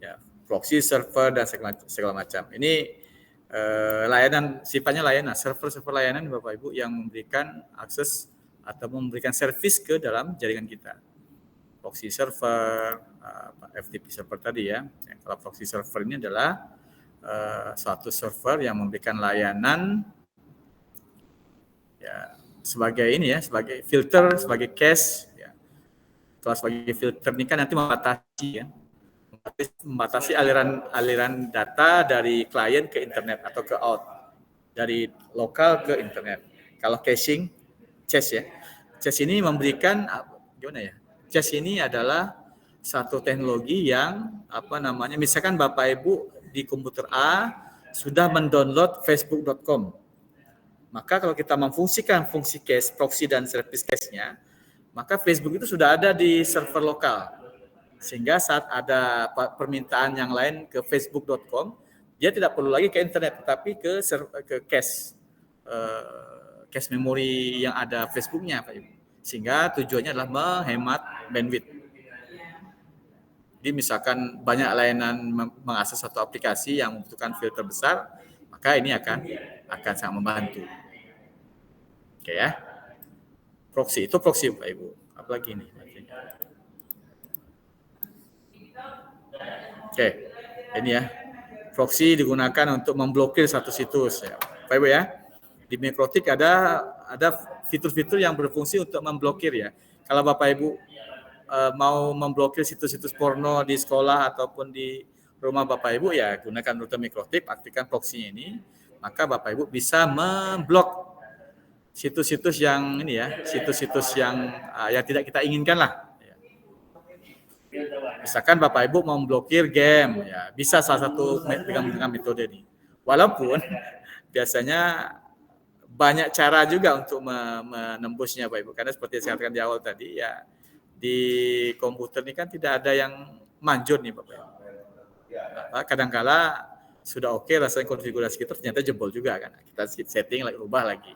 Ya, proxy, server dan segala macam. Ini layanan, sifatnya layanan, server layanan Bapak Ibu yang memberikan akses atau memberikan servis ke dalam jaringan kita. Proxy server, FTP server tadi ya. Kalau proxy server ini adalah suatu server yang memberikan layanan ya sebagai ini ya, sebagai filter, sebagai cache ya. Kalau sebagai filter ini kan nanti membatasi aliran data dari klien ke internet atau ke out, dari lokal ke internet. Kalau caching, cache ya, cache ini memberikan gimana ya, cache ini adalah satu teknologi yang apa namanya, misalkan Bapak Ibu di komputer A sudah mendownload facebook.com. Maka kalau kita memfungsikan fungsi cache, proxy dan service cache-nya, maka Facebook itu sudah ada di server lokal. Sehingga saat ada permintaan yang lain ke facebook.com, dia tidak perlu lagi ke internet, tetapi ke cache, cache memori yang ada Facebook-nya, Pak Ibu. Sehingga tujuannya adalah menghemat bandwidth. Jadi misalkan banyak layanan mengakses satu aplikasi yang membutuhkan filter besar, maka ini akan sangat membantu. Oke ya. Proxy, itu proxy Pak Ibu. Apalagi ini. Oke, ini ya. Proxy digunakan untuk memblokir satu situs ya. Pak Ibu ya. Di MikroTik ada fitur-fitur yang berfungsi untuk memblokir ya. Kalau Bapak Ibu mau memblokir situs-situs porno di sekolah ataupun di rumah Bapak Ibu ya, gunakan router MikroTik, aktifkan proxy ini, maka Bapak Ibu bisa memblok situs-situs yang ini ya, situs-situs yang tidak kita inginkan lah. Misalkan Bapak Ibu mau memblokir game, ya bisa salah satu dengan metode ini. Walaupun biasanya banyak cara juga untuk menembusnya Bapak Ibu, karena seperti saya katakan di awal tadi ya, di komputer ini kan tidak ada yang manjur nih Bapak Ibu. Kadangkala sudah oke rasanya konfigurasi kita ternyata jebol juga kan. Kita setting lagi, ubah lagi.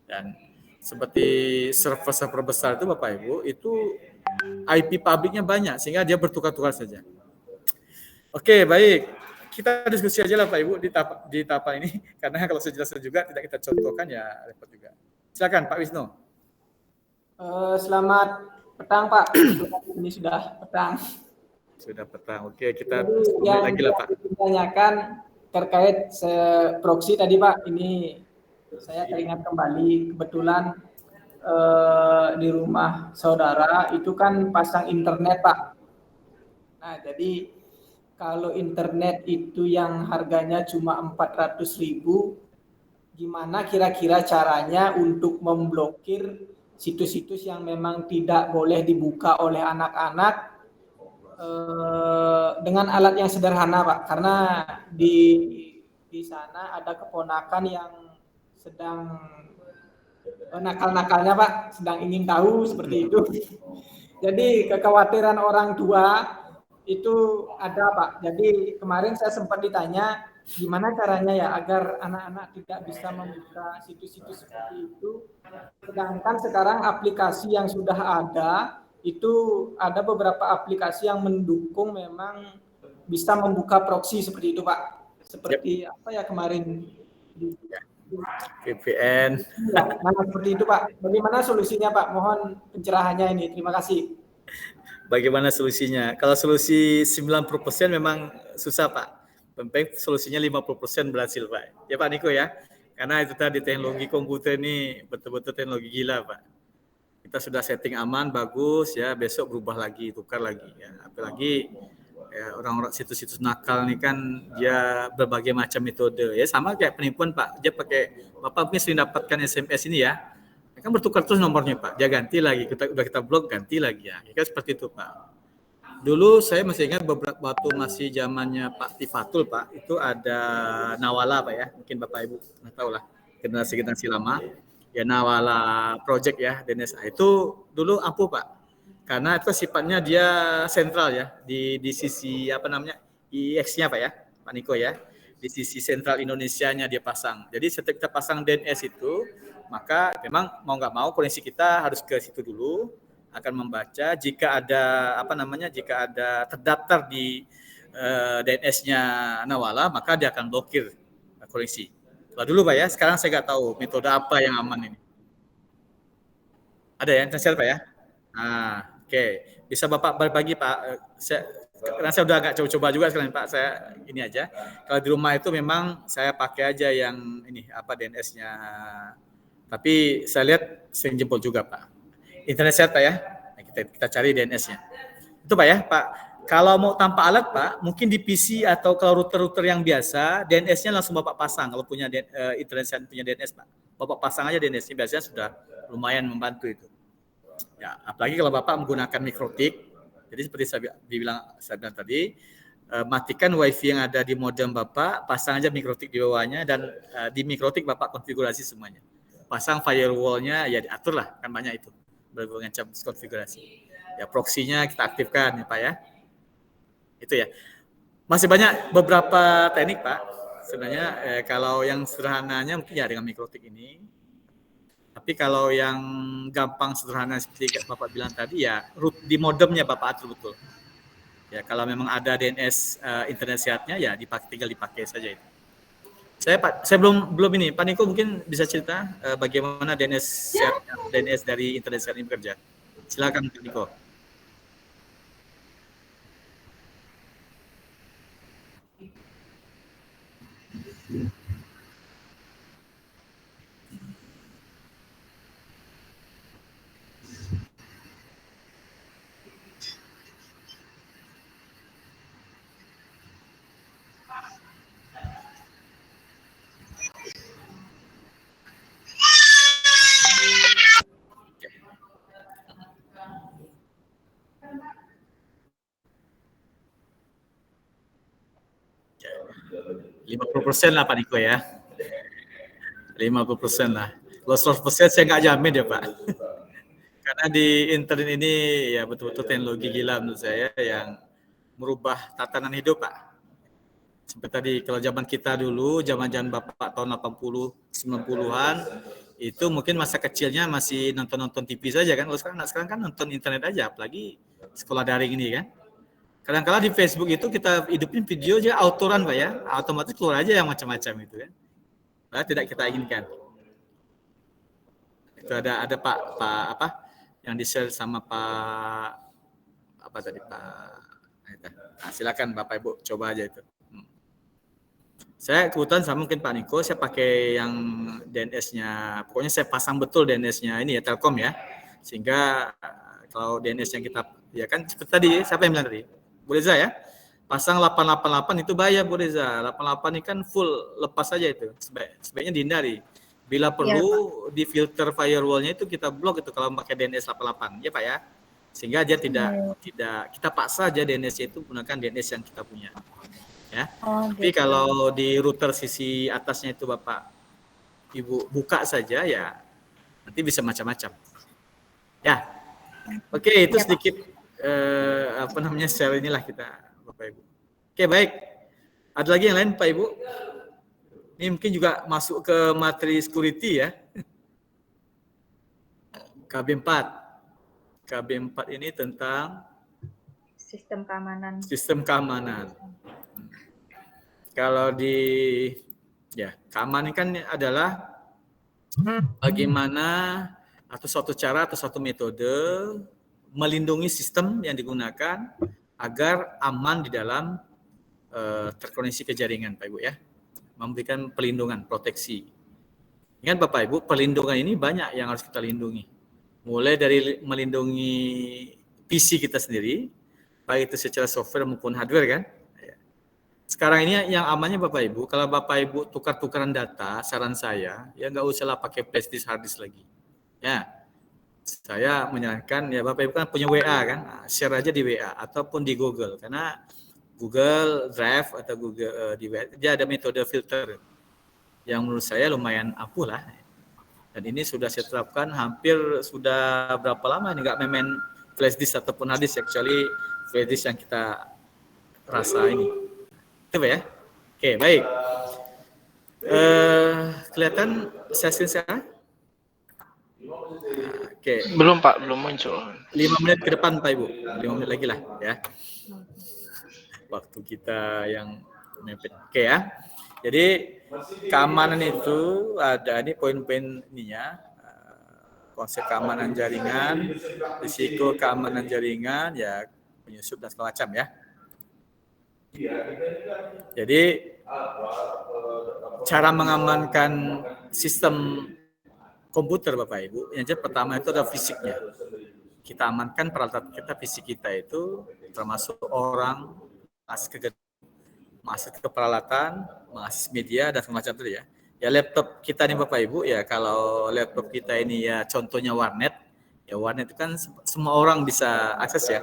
Dan seperti server-server besar itu Bapak Ibu, itu IP publiknya banyak sehingga dia bertukar-tukar saja. Oke, baik. Kita diskusi aja lah Pak Ibu di tahapan ini, karena kalau sejelasnya juga tidak kita contohkan ya repot juga. Silakan Pak Wisnu. Selamat petang Pak. Ini sudah petang. Sudah petang. Oke, kita yang lagi lah Pak. Ditanyakan terkait proxy tadi Pak. Ini saya teringat kembali, kebetulan di rumah saudara itu kan pasang internet Pak. Nah, jadi kalau internet itu yang harganya cuma 400.000, gimana kira-kira caranya untuk memblokir situs-situs yang memang tidak boleh dibuka oleh anak-anak dengan alat yang sederhana Pak? Karena di sana ada keponakan yang sedang nakal-nakalnya Pak, sedang ingin tahu seperti itu. Jadi kekhawatiran orang tua itu ada Pak. Jadi kemarin saya sempat ditanya gimana caranya ya agar anak-anak tidak bisa membuka situs-situs seperti itu. Sedangkan sekarang aplikasi yang sudah ada itu ada beberapa aplikasi yang mendukung memang bisa membuka proxy seperti itu Pak. Seperti apa ya kemarin VPN. Mana seperti itu Pak. Bagaimana solusinya Pak? Mohon pencerahannya ini. Terima kasih. Bagaimana solusinya? Kalau solusi 90% memang susah Pak. Penting solusinya 50% berhasil Pak. Ya Pak Niko ya. Karena itu tadi teknologi komputer ini betul-betul teknologi gila Pak. Kita sudah setting aman, bagus ya. Besok berubah lagi, tukar lagi. Ya. Apalagi ya, orang-orang situs-situs nakal ini kan dia berbagai macam metode. Ya sama kayak penipuan Pak. Dia pakai, Bapak mungkin sering dapatkan SMS ini ya. Kan bertukar terus nomornya Pak, dia ganti lagi, kita blok ganti lagi ya, kan seperti itu Pak. Dulu saya masih ingat beberapa waktu masih zamannya Pak Tifatul Pak, itu ada Nawala Pak ya, mungkin Bapak Ibu nggak tahu lah, generasi lama, ya Nawala Project ya, DNSA itu dulu ampuh Pak, karena itu sifatnya dia sentral ya, di sisi apa namanya IX-nya Pak ya, Pak Niko ya, di sisi sentral Indonesianya dia pasang. Jadi setiap kita pasang DNS itu, maka memang mau nggak mau koneksi kita harus ke situ dulu, akan membaca jika ada apa namanya jika ada terdaftar di DNS-nya Nawala, maka dia akan blokir koneksi. Lah dulu Pak ya, sekarang saya nggak tahu metode apa yang aman ini. Ada ya, translate Pak ya? Nah, oke. Bisa Bapak berbagi Pak, karena saya udah agak coba-coba juga sekarang Pak, saya ini aja. Kalau di rumah itu memang saya pakai aja yang ini apa DNS-nya. Tapi saya lihat sering jempol juga Pak. Internet sehat Pak ya. Nah, kita cari DNS-nya. Itu Pak ya, Pak. Kalau mau tanpa alat Pak, mungkin di PC atau kalau router-router yang biasa, DNS-nya langsung Bapak pasang. Kalau punya internet sehat punya DNS Pak, Bapak pasang aja DNS-nya, biasanya sudah lumayan membantu itu. Ya, apalagi kalau Bapak menggunakan mikrotik. Jadi seperti saya bilang tadi, matikan WiFi yang ada di modem Bapak, pasang aja mikrotik di bawahnya, dan di mikrotik Bapak konfigurasi semuanya. Pasang firewall-nya ya diatur lah, kan banyak itu berbagai macam konfigurasi ya, proxy-nya kita aktifkan ya Pak ya, itu ya. Masih banyak beberapa teknik Pak sebenarnya, kalau yang sederhananya mungkin ya dengan mikrotik ini, tapi kalau yang gampang sederhana seperti Bapak bilang tadi ya root di modemnya Bapak atur betul ya. Kalau memang ada DNS internet sehatnya ya tinggal dipakai saja itu. Saya belum ini, Pak Niko mungkin bisa cerita bagaimana DNS dari internet sehat ini bekerja. Silakan Pak Niko. 50% lah Pak Niko ya. 50% lah. Kalau 100% saya nggak jamin ya Pak. Karena di internet ini ya betul-betul teknologi gila menurut saya yang merubah tatanan hidup Pak. Seperti tadi kalau zaman kita dulu, zaman-zaman Bapak tahun 80, 90-an, itu mungkin masa kecilnya masih nonton-nonton TV saja kan. Kalau sekarang kan nonton internet aja, apalagi sekolah daring ini kan. Kadang-kadang di Facebook itu kita hidupin video aja autoran Pak ya, otomatis keluar aja yang macam-macam itu kan. Nah, tidak kita inginkan. Itu ada Pak apa yang di-share sama Pak apa tadi Pak. Nah, silakan Bapak Ibu coba aja itu. Saya kebetulan sama mungkin Pak Niko, saya pakai yang DNS-nya, pokoknya saya pasang betul DNS-nya ini ya Telkom ya, sehingga kalau DNS yang kita, ya kan seperti tadi, siapa yang bilang tadi? Bu Reza ya, pasang 888 itu bahaya Bu Reza, 88 ini kan full, lepas saja itu, sebaiknya dihindari. Bila perlu di filter firewall-nya itu kita blok itu kalau pakai DNS 88, ya Pak ya, sehingga dia tidak kita paksa aja DNS itu menggunakan DNS yang kita punya. Ya. Tapi kalau di router sisi atasnya itu Bapak Ibu buka saja ya nanti bisa macam-macam. Ya. Oke, itu sedikit apa namanya share inilah kita Bapak Ibu. Oke, baik. Ada lagi yang lain Pak Ibu? Ini mungkin juga masuk ke materi security ya. KB4. KB4 ini tentang sistem keamanan. Sistem keamanan. Kalau di ya keamanan kan adalah bagaimana atau suatu cara atau suatu metode melindungi sistem yang digunakan agar aman di dalam terkoneksi ke jaringan Pak Ibu ya, memberikan perlindungan proteksi. Ingat Bapak Ibu, perlindungan ini banyak yang harus kita lindungi, mulai dari melindungi PC kita sendiri, baik itu secara software maupun hardware kan. Sekarang ini yang amannya Bapak Ibu, kalau Bapak Ibu tukar-tukaran data, saran saya, ya nggak usahlah pakai flash disk, hard disk lagi. Ya, saya menyarankan, ya Bapak Ibu kan punya WA kan, share aja di WA ataupun di Google, karena Google Drive atau Google di WA, dia ada metode filter yang menurut saya lumayan ampuh lah. Dan ini sudah saya terapkan hampir sudah berapa lama ini nggak main flash disk ataupun hard disk, kecuali flash disk yang kita rasa ini. Ya. Oke, baik. Kelihatan sesi saya? Oke. Belum Pak, belum muncul. 5 menit ke depan Pak Ibu. 5 menit lagi lah ya. Waktu kita yang mepet. Oke ya. Jadi keamanan itu ada ini poin-poin ininya. Konsep keamanan jaringan, risiko keamanan jaringan, ya penyusup dan segala macam ya. Jadi cara mengamankan sistem komputer Bapak Ibu, yang jelas pertama itu adalah fisiknya. Kita amankan peralatan kita, fisik kita itu termasuk orang, akses ke peralatan, mengakses media dan semacam itu ya. Ya laptop kita nih Bapak Ibu ya, kalau laptop kita ini ya contohnya warnet, ya warnet itu kan semua orang bisa akses ya.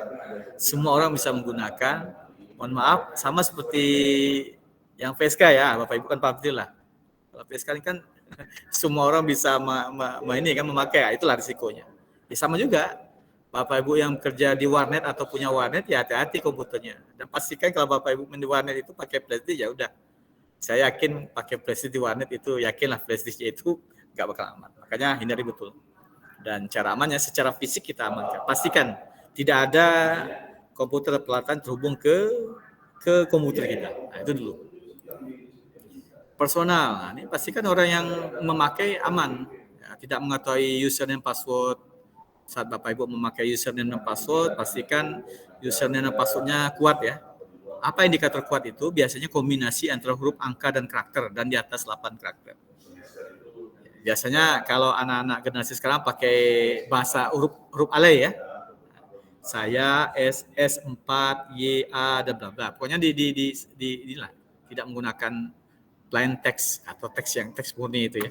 Semua orang bisa menggunakan. Mohon maaf, sama seperti yang VSK ya, Bapak Ibu kan paham lah. Kalau VSK ini kan semua orang bisa memakai, ya, itulah risikonya. Ya, sama juga, Bapak Ibu yang kerja di warnet atau punya warnet, ya hati-hati komputernya. Dan pastikan kalau Bapak Ibu di warnet itu pakai flash disk, ya udah. Saya yakin pakai flash disk di warnet itu, yakinlah flash disk itu nggak bakal aman. Makanya hindari betul. Dan cara amannya secara fisik kita amankan. Pastikan tidak ada komputer peralatan terhubung ke komputer kita. Nah, itu dulu. Personal. Nah, ini pastikan orang yang memakai aman. Ya, tidak mengetahui username password. Saat Bapak Ibu memakai username dan password, pastikan username dan passwordnya kuat ya. Apa indikator kuat itu? Biasanya kombinasi antara huruf, angka, dan karakter, dan di atas 8 karakter. Biasanya kalau anak-anak generasi sekarang pakai bahasa huruf alay ya. Saya SS4 YA dan bla bla. Pokoknya inilah tidak menggunakan plain text atau teks murni itu ya.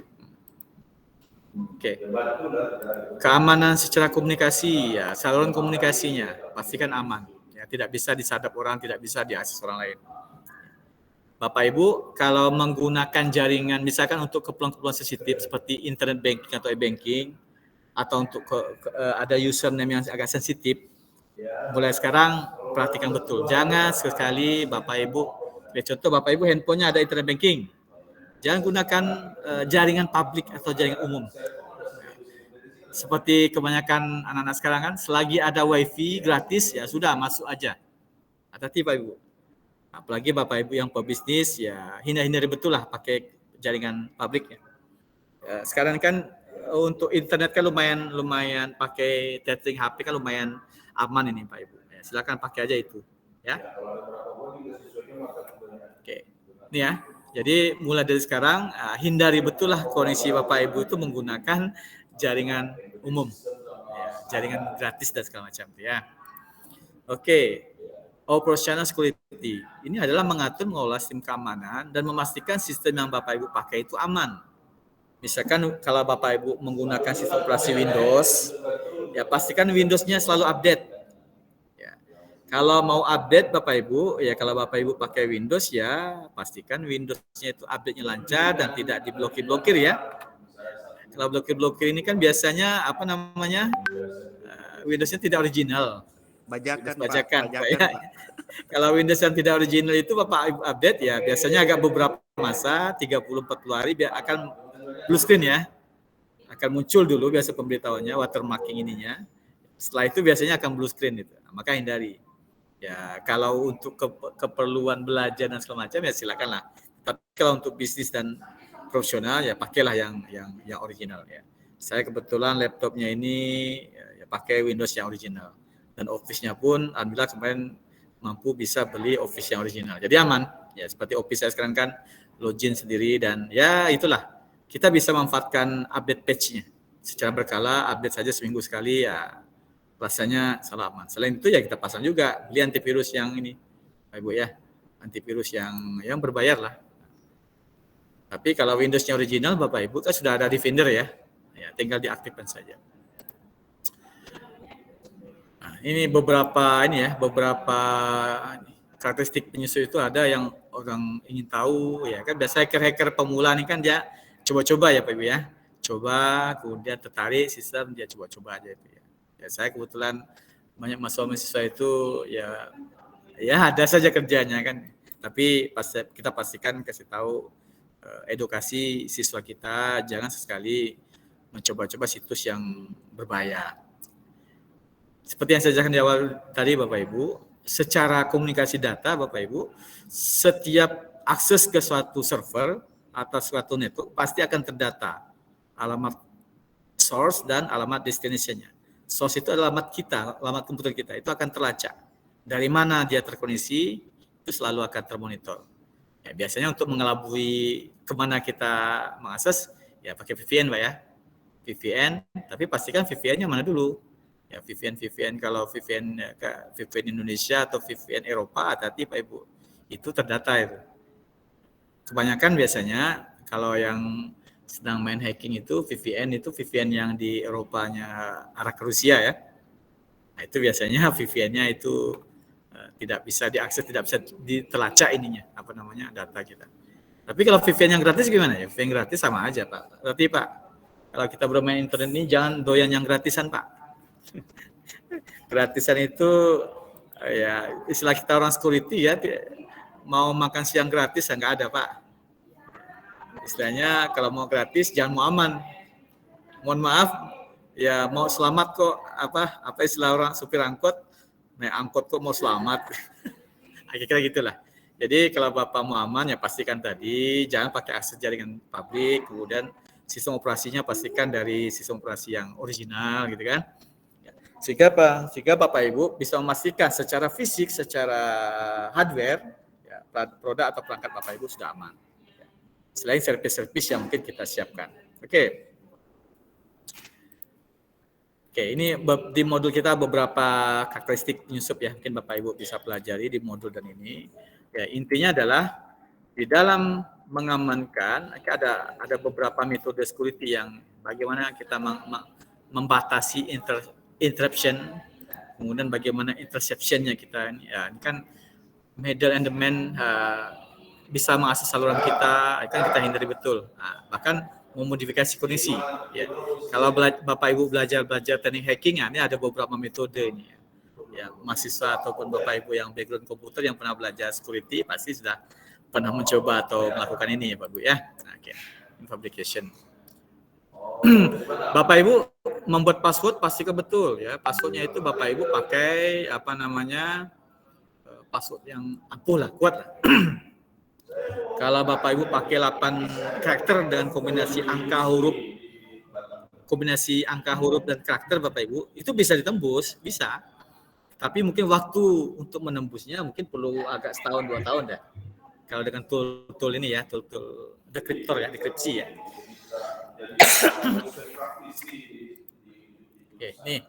Oke. Keamanan secara komunikasi ya, saluran komunikasinya pastikan aman. Ya, tidak bisa disadap orang, tidak bisa diakses orang lain. Bapak Ibu kalau menggunakan jaringan misalkan untuk keperluan-keperluan sensitif seperti internet banking atau e-banking atau untuk ada username yang agak sensitif, mulai sekarang perhatikan betul. Jangan sekali Bapak Ibu, contoh Bapak Ibu handphonenya ada internet banking, jangan gunakan jaringan publik atau jaringan umum. Seperti kebanyakan anak-anak sekarang kan, selagi ada wifi gratis ya sudah masuk aja. Hati-hati Bapak Ibu. Apalagi Bapak Ibu yang pebisnis ya hindari betul lah pakai jaringan publik ya. Sekarang kan untuk internet kan lumayan pakai tethering HP kan lumayan aman ini Pak Ibu. Ya, silakan pakai aja itu ya. Oke. Ini ya. Jadi mulai dari sekarang hindari betul lah koneksi Bapak Ibu itu menggunakan jaringan umum. Ya, jaringan gratis dan segala macam ya. Oke. Operational security ini adalah mengatur mengolah sistem keamanan dan memastikan sistem yang Bapak Ibu pakai itu aman. Misalkan kalau Bapak Ibu menggunakan sistem operasi Windows, ya pastikan Windows-nya selalu update. Ya. Kalau mau update Bapak Ibu, ya kalau Bapak Ibu pakai Windows ya pastikan Windows-nya itu update-nya lancar dan tidak diblokir-blokir ya. Kalau blokir-blokir ini kan biasanya apa namanya Windows-nya tidak original. Bajakan. Pak. Kalau Windows yang tidak original itu Bapak Ibu update ya biasanya agak beberapa masa 30-40 hari akan blue screen ya. Akan muncul dulu biasa pemberitahuannya watermarking ininya. Setelah itu biasanya akan blue screen itu. Nah, maka hindari. Ya kalau untuk keperluan belajar dan segala macam ya silakanlah. Tapi kalau untuk bisnis dan profesional ya pakailah yang original ya. Saya kebetulan laptopnya ini ya pakai Windows yang original. Dan Office-nya pun alhamdulillah kemarin mampu bisa beli Office yang original. Jadi aman. Ya seperti Office saya sekarang kan login sendiri dan ya itulah. Kita bisa memanfaatkan update patch-nya. Secara berkala update saja seminggu sekali ya rasanya selalu aman. Selain itu ya kita pasang juga beli antivirus yang ini. Bapak Ibu ya. Antivirus yang berbayar lah. Tapi kalau Windows-nya original Bapak Ibu kan sudah ada Defender ya. Ya tinggal diaktifkan saja. Ini beberapa karakteristik penyusup itu ada yang orang ingin tahu ya kan biasa hacker pemula ini kan dia coba-coba ya Pak Ibu ya. Coba kemudian tertarik sistem dia coba-coba aja itu ya. Ya saya kebetulan banyak mahasiswa itu ya ada saja kerjanya kan. Tapi kita pastikan kasih tahu edukasi siswa kita jangan sekali mencoba-coba situs yang berbahaya. Seperti yang saya jelaskan di awal tadi Bapak Ibu, secara komunikasi data Bapak Ibu, setiap akses ke suatu server atau suatu network pasti akan terdata alamat source dan alamat destination-nya. Source itu adalah alamat kita, alamat komputer kita, itu akan terlacak. Dari mana dia terkoneksi, itu selalu akan termonitor. Ya, biasanya untuk mengelabui kemana kita mengakses, ya pakai VPN Pak ya. VPN, tapi pastikan VPN-nya mana dulu. Ya VPN kalau VPN Indonesia atau VPN Eropa hati-hati Pak Ibu itu terdata itu. Kebanyakan biasanya kalau yang sedang main hacking itu VPN yang di Eropanya arah ke Rusia ya. Nah, itu biasanya VPN-nya itu tidak bisa diakses, tidak bisa ditelacak ininya data kita. Tapi kalau VPN yang gratis gimana ya? VPN gratis sama aja Pak. Berarti Pak kalau kita bermain internet ini jangan doyan yang gratisan Pak. Gratisan itu ya istilah kita orang security ya mau makan siang gratis ya nggak ada Pak. Istilahnya kalau mau gratis jangan mau aman. Mohon maaf ya mau selamat kok apa istilah orang supir angkot naik angkot kok mau selamat. Kira-kira gitulah. Jadi kalau Bapak mau aman ya pastikan tadi jangan pakai akses jaringan publik, kemudian sistem operasinya pastikan dari sistem operasi yang original gitu kan. Sehingga Bapak Ibu bisa memastikan secara fisik, secara hardware, ya, produk atau perangkat Bapak Ibu sudah aman. Selain servis-servis yang mungkin kita siapkan. Oke, ini di modul kita beberapa karakteristik penyusup ya, mungkin Bapak Ibu bisa pelajari di modul dan ini. Ya, intinya adalah di dalam mengamankan ada beberapa metode security yang bagaimana kita membatasi interruption, kemudian bagaimana interception-nya kita ini kan middle and the man bisa mengakses saluran kita, kan kita hindari betul. Nah, bahkan memodifikasi koneksi. Ya. Kalau Bapak Ibu belajar teknik hacking, ini ada beberapa metode ini. Ya, mahasiswa ataupun Bapak Ibu yang background komputer yang pernah belajar security pasti sudah pernah mencoba atau melakukan ini ya Pak Bu ya. Nah, okay. Fabrication. Bapak Ibu membuat password pastikan betul ya. Passwordnya itu Bapak Ibu pakai password yang ampuh lah, kuat. Kalau Bapak Ibu pakai 8 karakter dengan kombinasi angka huruf dan karakter Bapak Ibu, itu bisa ditembus, bisa. Tapi mungkin waktu untuk menembusnya mungkin perlu agak setahun 2 tahun ya. Kalau dengan tool ini ya, tool dekriptor ya, dekripsi ya. Oke, ini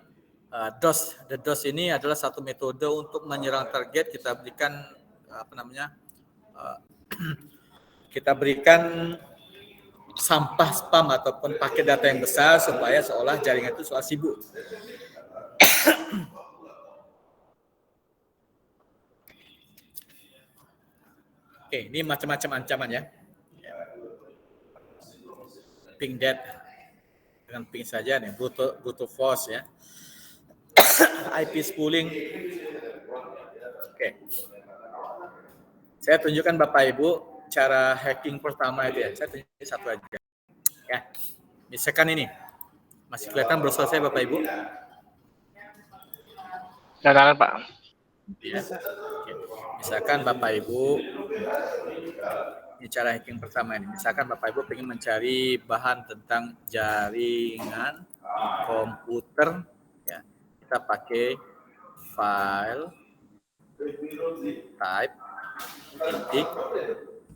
the DOS ini adalah satu metode untuk menyerang target. Kita berikan kita berikan sampah spam ataupun paket data yang besar supaya seolah jaringan itu soal sibuk. Oke, ini macam-macam ancaman ya. Ping dead dengan ping saja nih, brute force ya. IP spooling. Oke. Saya tunjukkan Bapak Ibu cara hacking pertama itu ya. Saya tunjukin satu aja. Ya. Misalkan ini. Masih kelihatan browser saya Bapak Ibu? Kelihatan Pak. Ya. Oke. Misalkan Bapak Ibu, ini cara hacking pertama ini. Misalkan Bapak Ibu ingin mencari bahan tentang jaringan komputer, ya, kita pakai file type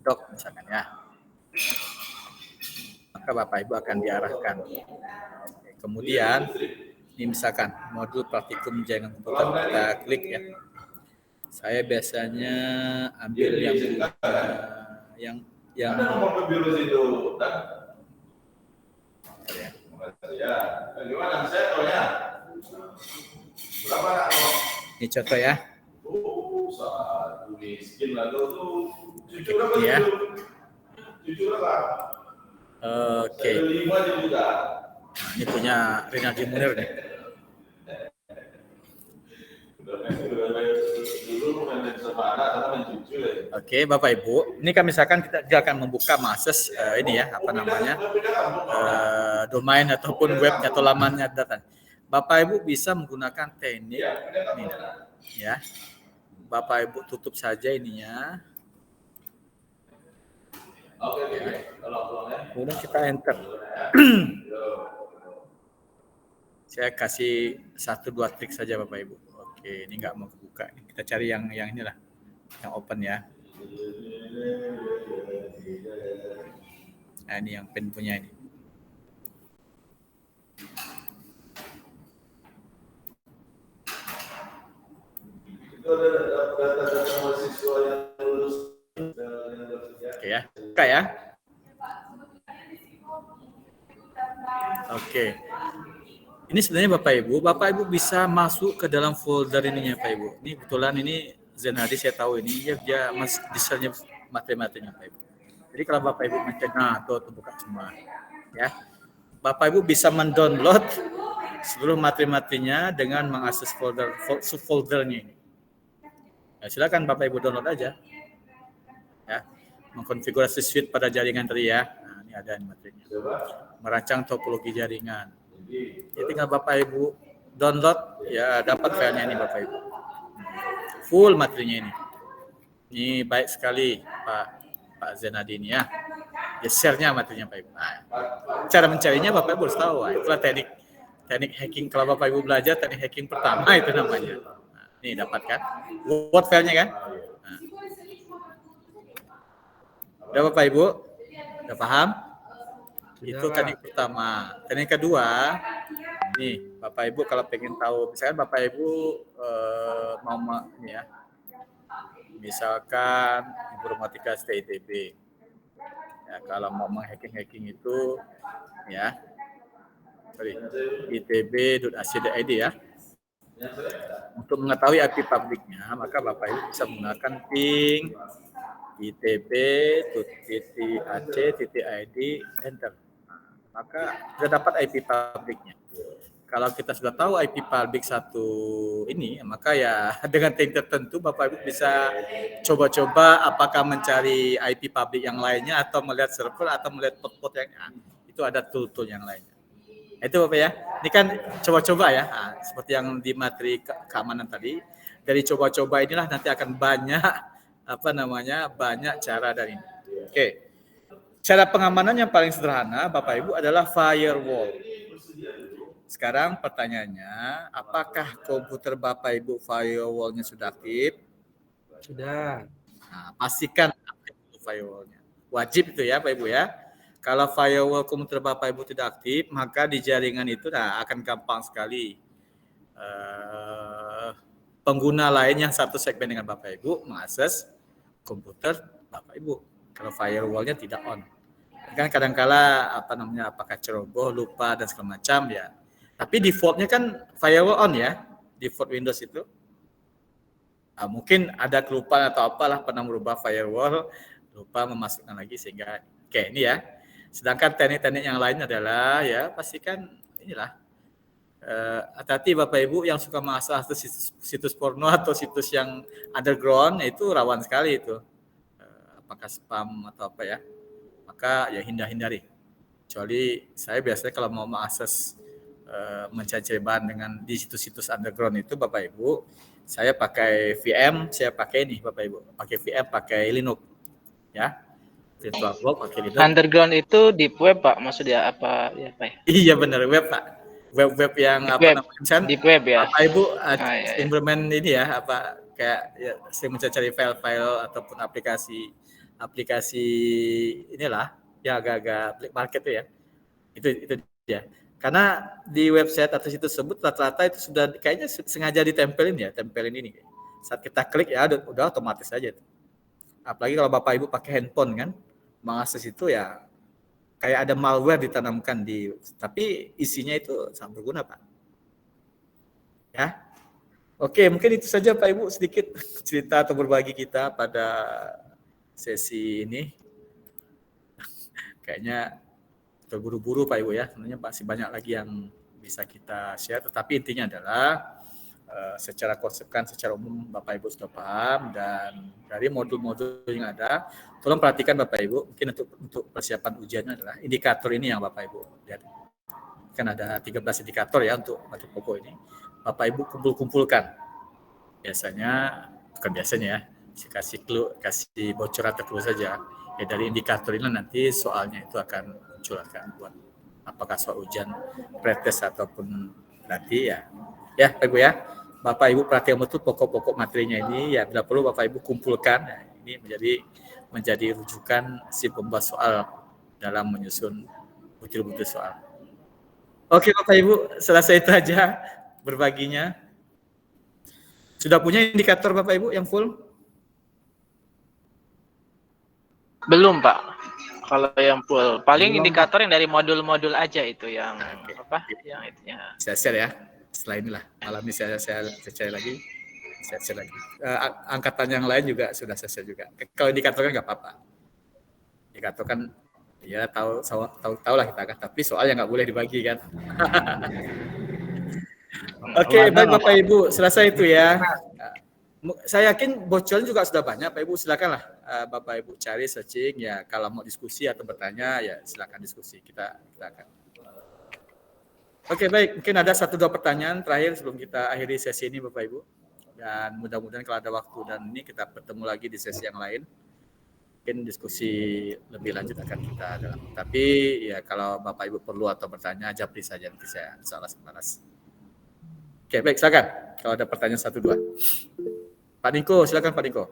.doc misalkan ya. Maka Bapak Ibu akan diarahkan. Kemudian ini misalkan modul praktikum jaringan komputer, kita klik ya. Saya biasanya ambil yang ini contoh ya. Ya. Oke. Ini punya Rinaldi Munir nih. Oke, Bapak Ibu, ini kan misalkan kita akan membuka mengakses ini ya, domain ataupun webnya atau lamannya data. Bapak Ibu bisa menggunakan teknik ini, ya. Bapak Ibu tutup saja ininya. Kemudian kita enter. Saya kasih 1-2 trik saja Bapak Ibu. Oke, ini nggak mau kebuka. Kita cari yang inilah, yang open ya. Nah, ini yang pen punya ini. Oke ya, buka ya. Oke. Ini sebenarnya Bapak Ibu bisa masuk ke dalam folder ininya Pak Ibu. Ini kebetulan ini Zenadi saya tahu ini dia desainnya materi-materinya Pak Ibu. Jadi kalau Bapak Ibu mencari, nah tuh buka semua ya. Bapak Ibu bisa mendownload seluruh materi-materinya dengan mengakses subfoldernya ini. Nah, silakan Bapak Ibu download aja. Ya. Mengkonfigurasi suite pada jaringan tadi ya. Nah, ini ada materinya. Merancang topologi jaringan. Jadi tinggal Bapak Ibu download ya, dapat filenya ini Bapak Ibu. Full materinya ini. Ini baik sekali Pak Zenadi ini ya. Ya share-nya materinya Pak Ibu. Nah, cara mencarinya Bapak Ibu harus tahu. Nah, itulah teknik hacking. Kalau Bapak Ibu belajar teknik hacking pertama itu namanya. Nah, ini dapat kan? Word filenya kan? Nah. Udah Bapak Ibu? Udah paham? Itu teknik pertama. Teknik kedua, nih Bapak Ibu kalau pengen tahu, misalkan Bapak Ibu mau ini ya, misalkan informatika STITB. Ya, kalau mau menghacking itu ya, itb.ac.id ya. Untuk mengetahui IP publiknya, maka Bapak Ibu bisa menggunakan ping itb.ac.id, enter. Maka sudah dapat IP publiknya. Kalau kita sudah tahu IP publik satu ini, maka ya dengan teknik tertentu Bapak Ibu bisa coba-coba apakah mencari IP publik yang lainnya atau melihat server atau melihat port yang itu ada tool-tool yang lainnya. Itu Bapak ya. Ini kan coba-coba ya. Seperti yang di materi keamanan tadi. Dari coba-coba inilah nanti akan banyak banyak cara dari ini. Oke. Cara pengamanan yang paling sederhana Bapak Ibu adalah firewall. Sekarang pertanyaannya, apakah komputer Bapak Ibu firewall-nya sudah aktif? Sudah. Nah, pastikan aktif firewall-nya. Wajib itu ya Pak Ibu ya. Kalau firewall komputer Bapak Ibu tidak aktif, maka di jaringan itu akan gampang sekali pengguna lain yang satu segmen dengan Bapak Ibu mengakses komputer Bapak Ibu. Kalau firewall-nya tidak on. Kan kadang-kala apakah ceroboh, lupa dan segala macam ya. Tapi default-nya kan firewall on ya, default Windows itu. Mungkin ada kelupaan atau apalah pernah merubah firewall, lupa memasukkan lagi sehingga kayak ini ya. Sedangkan teknik-teknik yang lain adalah ya pastikan inilah hati-hati Bapak Ibu yang suka mengakses situs porno atau situs yang underground itu rawan sekali itu. Apakah spam atau apa ya. Maka ya hindari. Kecuali saya biasanya kalau mau mengakses mencari bahan dengan di situs-situs underground itu Bapak Ibu, saya pakai VM, saya pakai ini Bapak Ibu, pakai VM, pakai Linux, ya, VirtualBox, pakai Linux. Underground itu deep web Pak, maksudnya apa ya Pak? Iya benar, web Pak, web yang deep apa web. namanya? Deep web ya. Bapak Ibu Iya. implement ini ya, kayak ya, saya mencari file-file ataupun aplikasi inilah, ya agak-agak black market itu ya, itu dia. Karena di website atau situs tersebut rata-rata itu sudah kayaknya sengaja ditempelin ini. Saat kita klik ya udah otomatis aja. Apalagi kalau Bapak Ibu pakai handphone kan, mengakses itu ya kayak ada malware ditanamkan tapi isinya itu sangat berguna Pak. Ya. Oke, mungkin itu saja Pak Ibu sedikit cerita atau berbagi kita pada sesi ini. Kayaknya terburu-buru Pak Ibu ya, sebenarnya masih banyak lagi yang bisa kita share, tetapi intinya adalah secara konsep kan secara umum Bapak Ibu sudah paham, dan dari modul-modul yang ada, tolong perhatikan Bapak Ibu, mungkin untuk persiapan ujiannya adalah indikator ini yang Bapak Ibu lihat. Kan ada 13 indikator ya untuk materi pokok ini. Bapak Ibu kumpulkan. Bukan biasanya ya, saya kasih bocoran atau clue saja. Ya dari indikator ini nanti soalnya itu akan muncul buat apakah soal ujian pretest ataupun nanti ya Pak Ibu ya. Bapak Ibu perhatikan betul pokok-pokok materinya ini ya, bila perlu Bapak Ibu kumpulkan. Nah, ini menjadi rujukan si pembuat soal dalam menyusun butir-butir soal. Oke Bapak Ibu, selesai itu aja berbaginya. Sudah punya indikator Bapak Ibu yang full? Belum Pak. Kalau yang full, paling indikator yang dari modul-modul aja itu yang yang itunya. Saya share ya. Setelah inilah malam ini saya share lagi. Saya share lagi. Angkatan yang lain juga sudah saya share juga. Kalau indikator kan nggak apa-apa. Indikator kan ya tahu lah kita kan. Tapi soalnya nggak boleh dibagi kan. Oke, baik Bapak Ibu, selesai itu ya. Saya yakin bocoran juga sudah banyak, Pak Ibu. Silakanlah Bapak Ibu cari searching ya. Kalau mau diskusi atau bertanya ya silakan diskusi. Kita akan. Oke, baik. Mungkin ada 1-2 pertanyaan terakhir sebelum kita akhiri sesi ini, Bapak Ibu. Dan mudah-mudahan kalau ada waktu dan ini kita bertemu lagi di sesi yang lain. Mungkin diskusi lebih lanjut akan kita dalam. Tapi ya kalau Bapak Ibu perlu atau bertanya, japri saja nanti saya balas. Oke, baik. Silakan. Kalau ada pertanyaan 1-2. Pak Niko, silakan Pak Niko.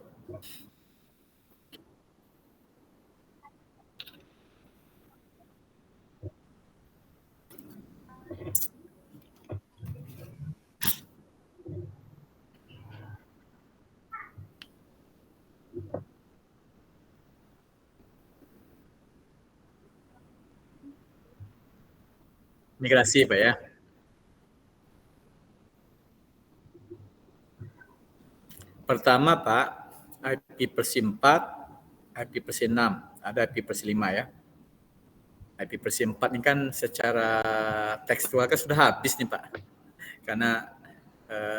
Migrasi Pak ya. Pertama Pak, IP Persim 4 IP-versi 6, ada IP-versi 5 ya. IP-versi 4 ini kan secara tekstual kan sudah habis nih Pak. Karena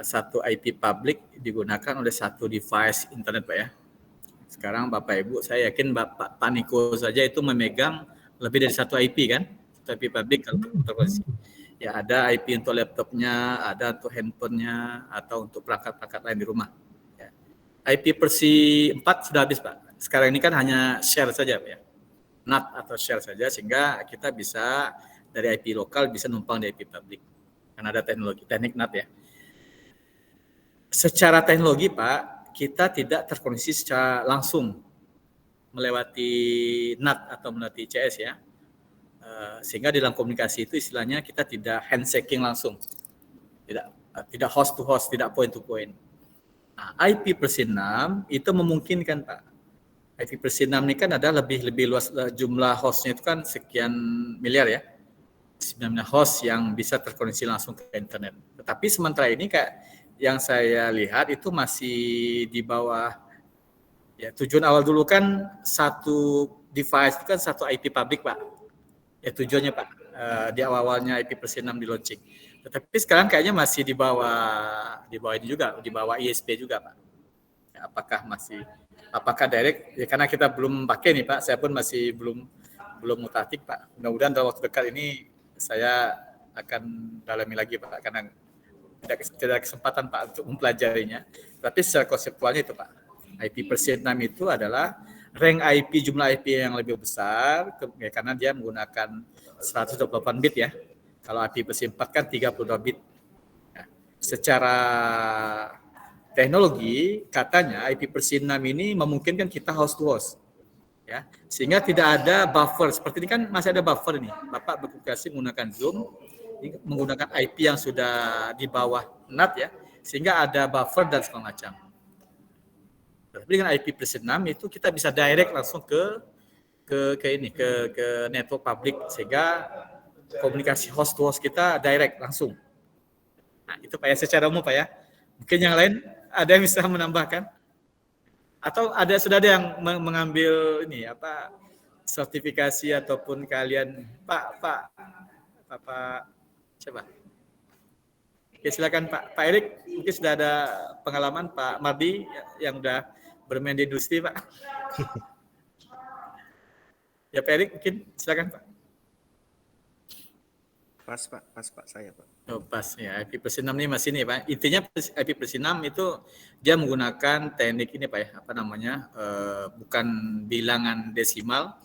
satu IP public digunakan oleh satu device internet Pak ya. Sekarang Bapak Ibu, saya yakin Pak Niko saja itu memegang lebih dari satu IP kan, satu IP public kalau untuk ya ada IP untuk laptopnya, ada untuk handphonenya, atau untuk perangkat-perangkat lain di rumah. Ya. IP versi 4 sudah habis Pak. Sekarang ini kan hanya share saja Pak ya, NAT atau share saja, sehingga kita bisa dari IP lokal bisa numpang di IP public. Karena ada teknik NAT ya. Secara teknologi Pak, kita tidak terkoneksi secara langsung melewati NAT atau melewati ICS ya. Sehingga dalam komunikasi itu istilahnya kita tidak handshaking langsung. Tidak host to host, tidak point to point. Nah, IP versi 6 itu memungkinkan Pak. IP versi 6 ini kan ada lebih luas, jumlah hostnya itu kan sekian miliar ya. 9 host yang bisa terkoneksi langsung ke internet. Tetapi sementara ini kayak yang saya lihat itu masih di bawah ya, tujuan awal dulu kan satu device itu kan satu IP public Pak. Ya tujuannya Pak, di awal-awalnya IP versi 6 di launching. Tetapi sekarang kayaknya masih di bawah ini juga, di bawah ISP juga Pak. Ya, apakah direct? Ya karena kita belum pakai nih Pak, saya pun masih belum mutatik Pak. Mudah-mudahan dalam waktu dekat ini saya akan dalami lagi Pak, karena tidak ada kesempatan Pak untuk mempelajarinya. Tapi secara konseptualnya itu Pak, IP versi 6 itu adalah rank IP, jumlah IP yang lebih besar ya, karena dia menggunakan 128 bit ya. Kalau IP versi 4 kan 32 bit. Nah, secara teknologi katanya IP versi 6 ini memungkinkan kita host to host. Ya, sehingga tidak ada buffer. Seperti ini kan masih ada buffer nih. Bapak berkomunikasi menggunakan Zoom, menggunakan IP yang sudah di bawah NAT ya, sehingga ada buffer dan segala macam. Tapi dengan IP versi 6 itu kita bisa direct langsung ke network public, sehingga komunikasi host to host kita direct langsung. Nah, itu Pak ya secara umum Pak ya. Mungkin yang lain ada yang bisa menambahkan? Atau sudah ada yang mengambil ini apa sertifikasi ataupun kalian Pak coba. Oke, silakan Pak Erik, mungkin sudah ada pengalaman Pak Mardi yang udah bermain di industri Pak. Ya Pak Erik, mungkin silakan Pak. Pas Pak saya Pak. Oh, pas ya, IP versi 6 ini masih ini Pak. Intinya IP versi 6 itu dia menggunakan teknik ini Pak ya, apa namanya? Bukan bilangan desimal.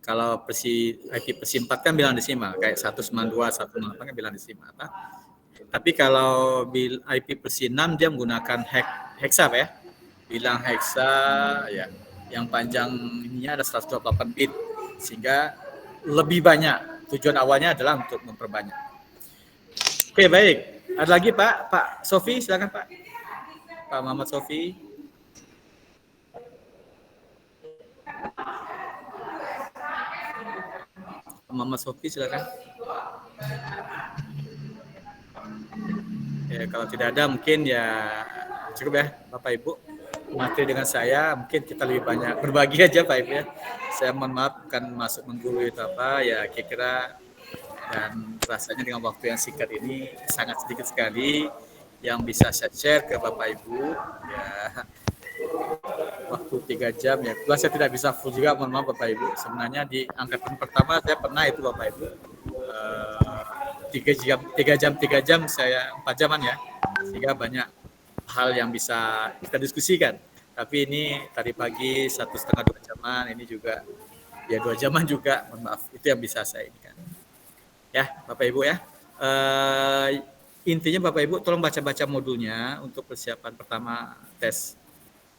Kalau IP versi 4 kan bilangan desimal, kayak 192, 108 kan bilangan desimal. Pak. Tapi kalau IP versi 6 dia menggunakan heksa Pak ya. Bilang heksa ya, yang panjang ininya ada 128 bit, sehingga lebih banyak. Tujuan awalnya adalah untuk memperbanyak. Oke, baik. Ada lagi Pak Sofi, silakan Pak. Pak Muhammad Sofi. Pak Muhammad Sofi, silakan. Ya, kalau tidak ada mungkin ya cukup ya Bapak Ibu. Materi dengan saya mungkin kita lebih banyak berbagi aja Pak Ibu ya. Saya mohon maaf bukan masuk menggurui itu apa ya, kira-kira dan rasanya dengan waktu yang singkat ini sangat sedikit sekali yang bisa saya share ke Bapak Ibu ya. Waktu 3 jam ya, kebetulan saya tidak bisa full juga, mohon maaf Bapak Ibu. Sebenarnya di angkatan pertama saya pernah itu Bapak Ibu 3 jam saya 4 jaman ya, sehingga banyak hal yang bisa kita diskusikan. Tapi ini tadi pagi 1,5-2 jaman, ini juga ya 2 jaman juga, mohon maaf. Itu yang bisa saya ini kan. Ya Bapak Ibu ya. Intinya Bapak Ibu tolong baca-baca modulnya untuk persiapan pertama tes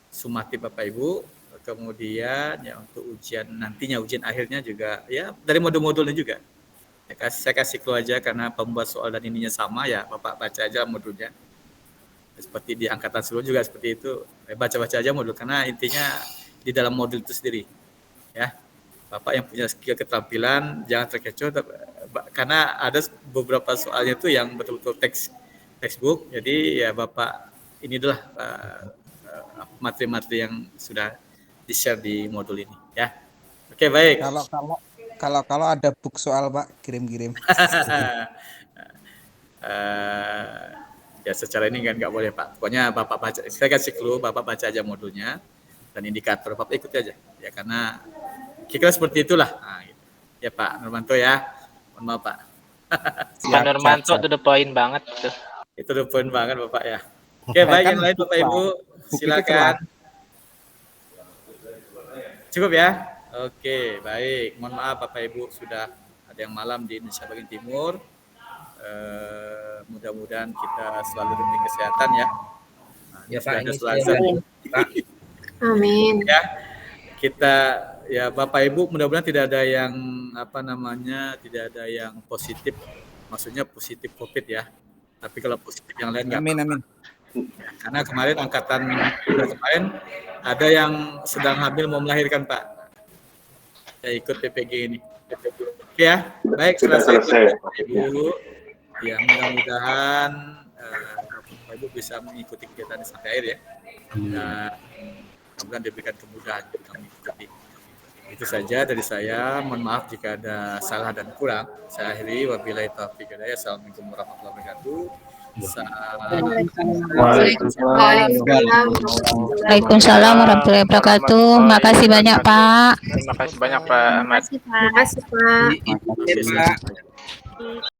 sumatif Bapak Ibu. Kemudian ya untuk ujian akhirnya juga ya dari modul-modulnya juga. Saya kasih clue aja karena pembuat soal dan ininya sama ya, Bapak baca aja modulnya. Seperti di angkatan sebelumnya juga seperti itu, baca-baca aja modul karena intinya di dalam modul itu sendiri ya. Bapak yang punya skill keterampilan jangan terkecoh karena ada beberapa soalnya itu yang betul-betul textbook. Jadi ya Bapak ini adalah materi-materi yang sudah di-share di modul ini ya. Oke, baik. Kalau ada book soal Pak, kirim-kirim. Ya secara ini kan nggak boleh Pak. Pokoknya Bapak baca, saya kasih clue, Bapak baca aja modulnya dan indikator, Bapak ikuti aja. Ya karena kira seperti itulah. Nah, gitu. Ya Pak Nurmanto ya. Mohon maaf Pak. Pak Nurmanto itu the point banget tuh. Itu the point banget Bapak ya. Oke, baik yang lain Bapak Ibu silakan. Cukup ya? Oke, baik. Mohon maaf Bapak Ibu sudah ada yang malam di Indonesia bagian timur. Mudah-mudahan kita selalu demi kesehatan ya. Nah, Ya Pak, ini Amin. Ya, kita ya Bapak Ibu mudah-mudahan tidak ada yang tidak ada yang positif. Maksudnya positif COVID ya. Tapi kalau positif yang lain nggak. Amin. Ya, karena kemarin angkatan kemarin ada yang sedang hamil mau melahirkan Pak. Saya ikut PPG ini. Oke ya, baik Sudah selesai. Ibu. Ya mudah-mudahan Bapak Ibu bisa mengikuti kegiatan sampai akhir ya. Dan mudah-mudahan diberikan kemudahan untuk mengikuti. Itu saja dari saya. Mohon maaf jika ada salah dan kurang. Saya akhiri. Wabillahi taufiq wal hidayah. Assalamualaikum warahmatullahi wabarakatuh. Waalaikumsalam warahmatullahi wabarakatuh. Makasih banyak Pak. Terima kasih banyak Pak Ahmad. Terima kasih Pak. Terima kasih Pak.